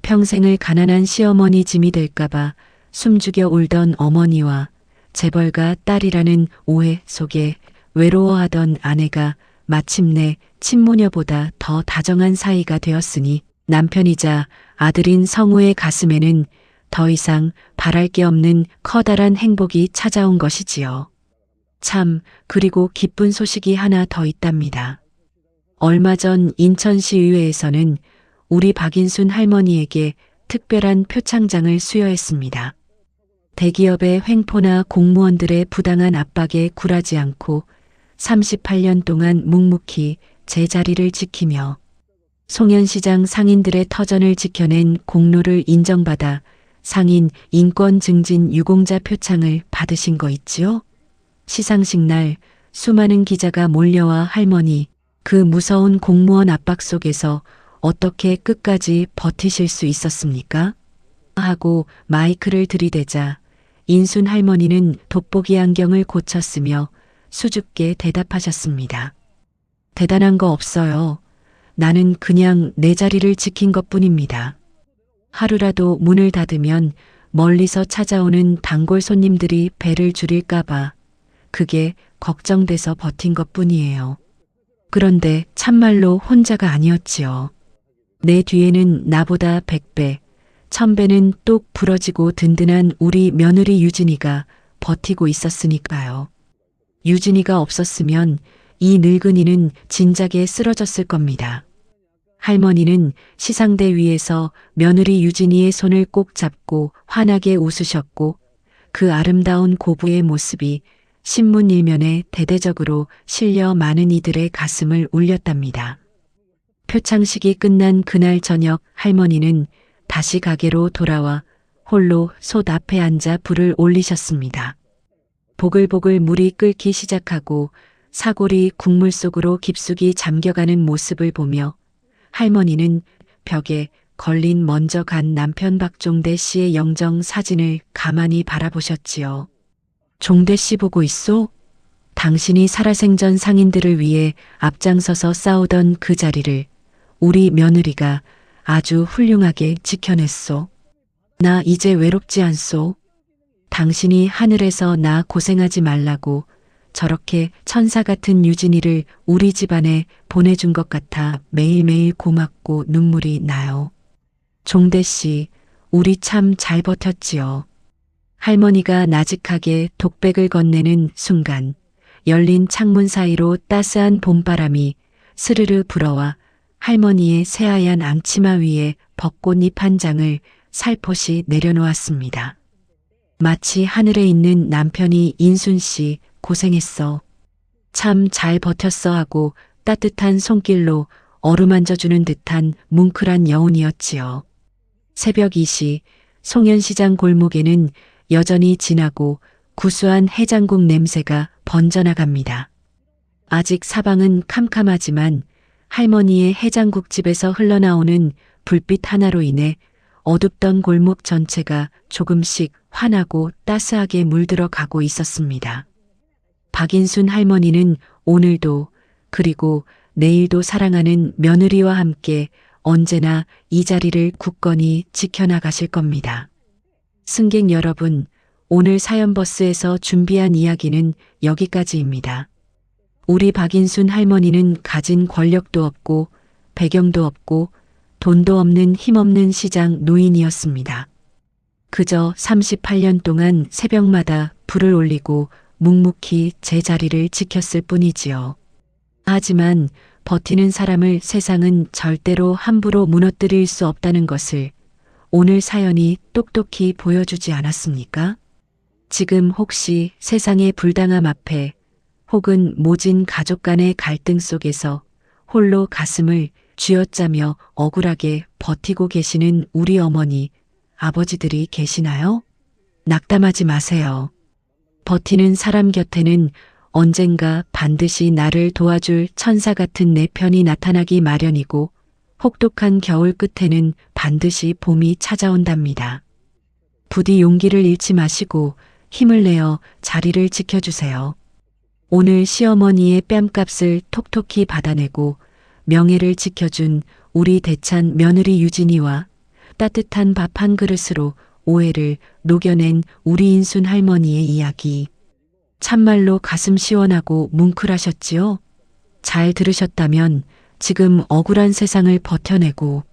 평생을 가난한 시어머니 짐이 될까봐 숨죽여 울던 어머니와 재벌가 딸이라는 오해 속에 외로워하던 아내가 마침내 친모녀보다 더 다정한 사이가 되었으니 남편이자 아들인 성우의 가슴에는 더 이상 바랄 게 없는 커다란 행복이 찾아온 것이지요. 참, 그리고 기쁜 소식이 하나 더 있답니다. 얼마 전 인천시의회에서는 우리 박인순 할머니에게 특별한 표창장을 수여했습니다. 대기업의 횡포나 공무원들의 부당한 압박에 굴하지 않고 38년 동안 묵묵히 제자리를 지키며 송년시장 상인들의 터전을 지켜낸 공로를 인정받아 상인 인권 증진 유공자 표창을 받으신 거 있지요? 시상식 날 수많은 기자가 몰려와 할머니, 그 무서운 공무원 압박 속에서 어떻게 끝까지 버티실 수 있었습니까? 하고 마이크를 들이대자 인순 할머니는 돋보기 안경을 고쳤으며 수줍게 대답하셨습니다. 대단한 거 없어요. 나는 그냥 내 자리를 지킨 것뿐입니다. 하루라도 문을 닫으면 멀리서 찾아오는 단골 손님들이 배를 줄일까봐 그게 걱정돼서 버틴 것뿐이에요. 그런데 참말로 혼자가 아니었지요. 내 뒤에는 나보다 100배, 1000배는 똑 부러지고 든든한 우리 며느리 유진이가 버티고 있었으니까요. 유진이가 없었으면 이 늙은이는 진작에 쓰러졌을 겁니다. 할머니는 시상대 위에서 며느리 유진이의 손을 꼭 잡고 환하게 웃으셨고 그 아름다운 고부의 모습이 신문 일면에 대대적으로 실려 많은 이들의 가슴을 울렸답니다. 표창식이 끝난 그날 저녁 할머니는 다시 가게로 돌아와 홀로 솥 앞에 앉아 불을 올리셨습니다. 보글보글 물이 끓기 시작하고 사골이 국물 속으로 깊숙이 잠겨가는 모습을 보며 할머니는 벽에 걸린 먼저 간 남편 박종대 씨의 영정 사진을 가만히 바라보셨지요. 종대 씨 보고 있소? 당신이 살아생전 상인들을 위해 앞장서서 싸우던 그 자리를 우리 며느리가 아주 훌륭하게 지켜냈소. 나 이제 외롭지 않소. 당신이 하늘에서 나 고생하지 말라고 저렇게 천사 같은 유진이를 우리 집안에 보내준 것 같아 매일매일 고맙고 눈물이 나요. 종대 씨, 우리 참 잘 버텼지요. 할머니가 나직하게 독백을 건네는 순간 열린 창문 사이로 따스한 봄바람이 스르르 불어와 할머니의 새하얀 앙치마 위에 벚꽃잎 한 장을 살포시 내려놓았습니다. 마치 하늘에 있는 남편이 인순 씨 고생했어. 참 잘 버텼어 하고 따뜻한 손길로 어루만져주는 듯한 뭉클한 여운이었지요. 새벽 2시 송년시장 골목에는 여전히 진하고 구수한 해장국 냄새가 번져나갑니다. 아직 사방은 캄캄하지만 할머니의 해장국집에서 흘러나오는 불빛 하나로 인해 어둡던 골목 전체가 조금씩 환하고 따스하게 물들어 가고 있었습니다. 박인순 할머니는 오늘도 그리고 내일도 사랑하는 며느리와 함께 언제나 이 자리를 굳건히 지켜나가실 겁니다. 승객 여러분, 오늘 사연버스에서 준비한 이야기는 여기까지입니다. 우리 박인순 할머니는 가진 권력도 없고 배경도 없고 돈도 없는 힘없는 시장 노인이었습니다. 그저 38년 동안 새벽마다 불을 올리고 묵묵히 제자리를 지켰을 뿐이지요. 하지만 버티는 사람을 세상은 절대로 함부로 무너뜨릴 수 없다는 것을 오늘 사연이 똑똑히 보여주지 않았습니까? 지금 혹시 세상의 불당함 앞에 혹은 모진 가족 간의 갈등 속에서 홀로 가슴을 쥐어짜며 억울하게 버티고 계시는 우리 어머니, 아버지들이 계시나요? 낙담하지 마세요. 버티는 사람 곁에는 언젠가 반드시 나를 도와줄 천사 같은 내 편이 나타나기 마련이고 혹독한 겨울 끝에는 반드시 봄이 찾아온답니다. 부디 용기를 잃지 마시고 힘을 내어 자리를 지켜주세요. 오늘 시어머니의 뺨값을 톡톡히 받아내고 명예를 지켜준 우리 대찬 며느리 유진이와 따뜻한 밥 한 그릇으로 오해를 녹여낸 우리 인순 할머니의 이야기. 참말로 가슴 시원하고 뭉클하셨지요? 잘 들으셨다면 지금 억울한 세상을 버텨내고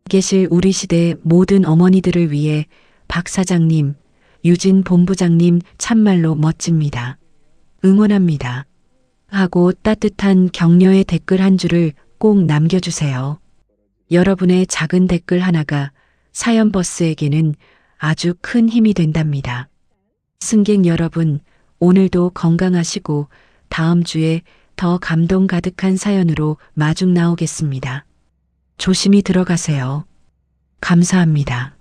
계실 우리 시대 모든 어머니들을 위해 박 사장님, 유진 본부장님 참말로 멋집니다. 응원합니다. 하고 따뜻한 격려의 댓글 한 줄을 꼭 남겨주세요. 여러분의 작은 댓글 하나가 사연버스에게는 아주 큰 힘이 된답니다. 승객 여러분, 오늘도 건강하시고 다음 주에 더 감동 가득한 사연으로 마중 나오겠습니다. 조심히 들어가세요. 감사합니다.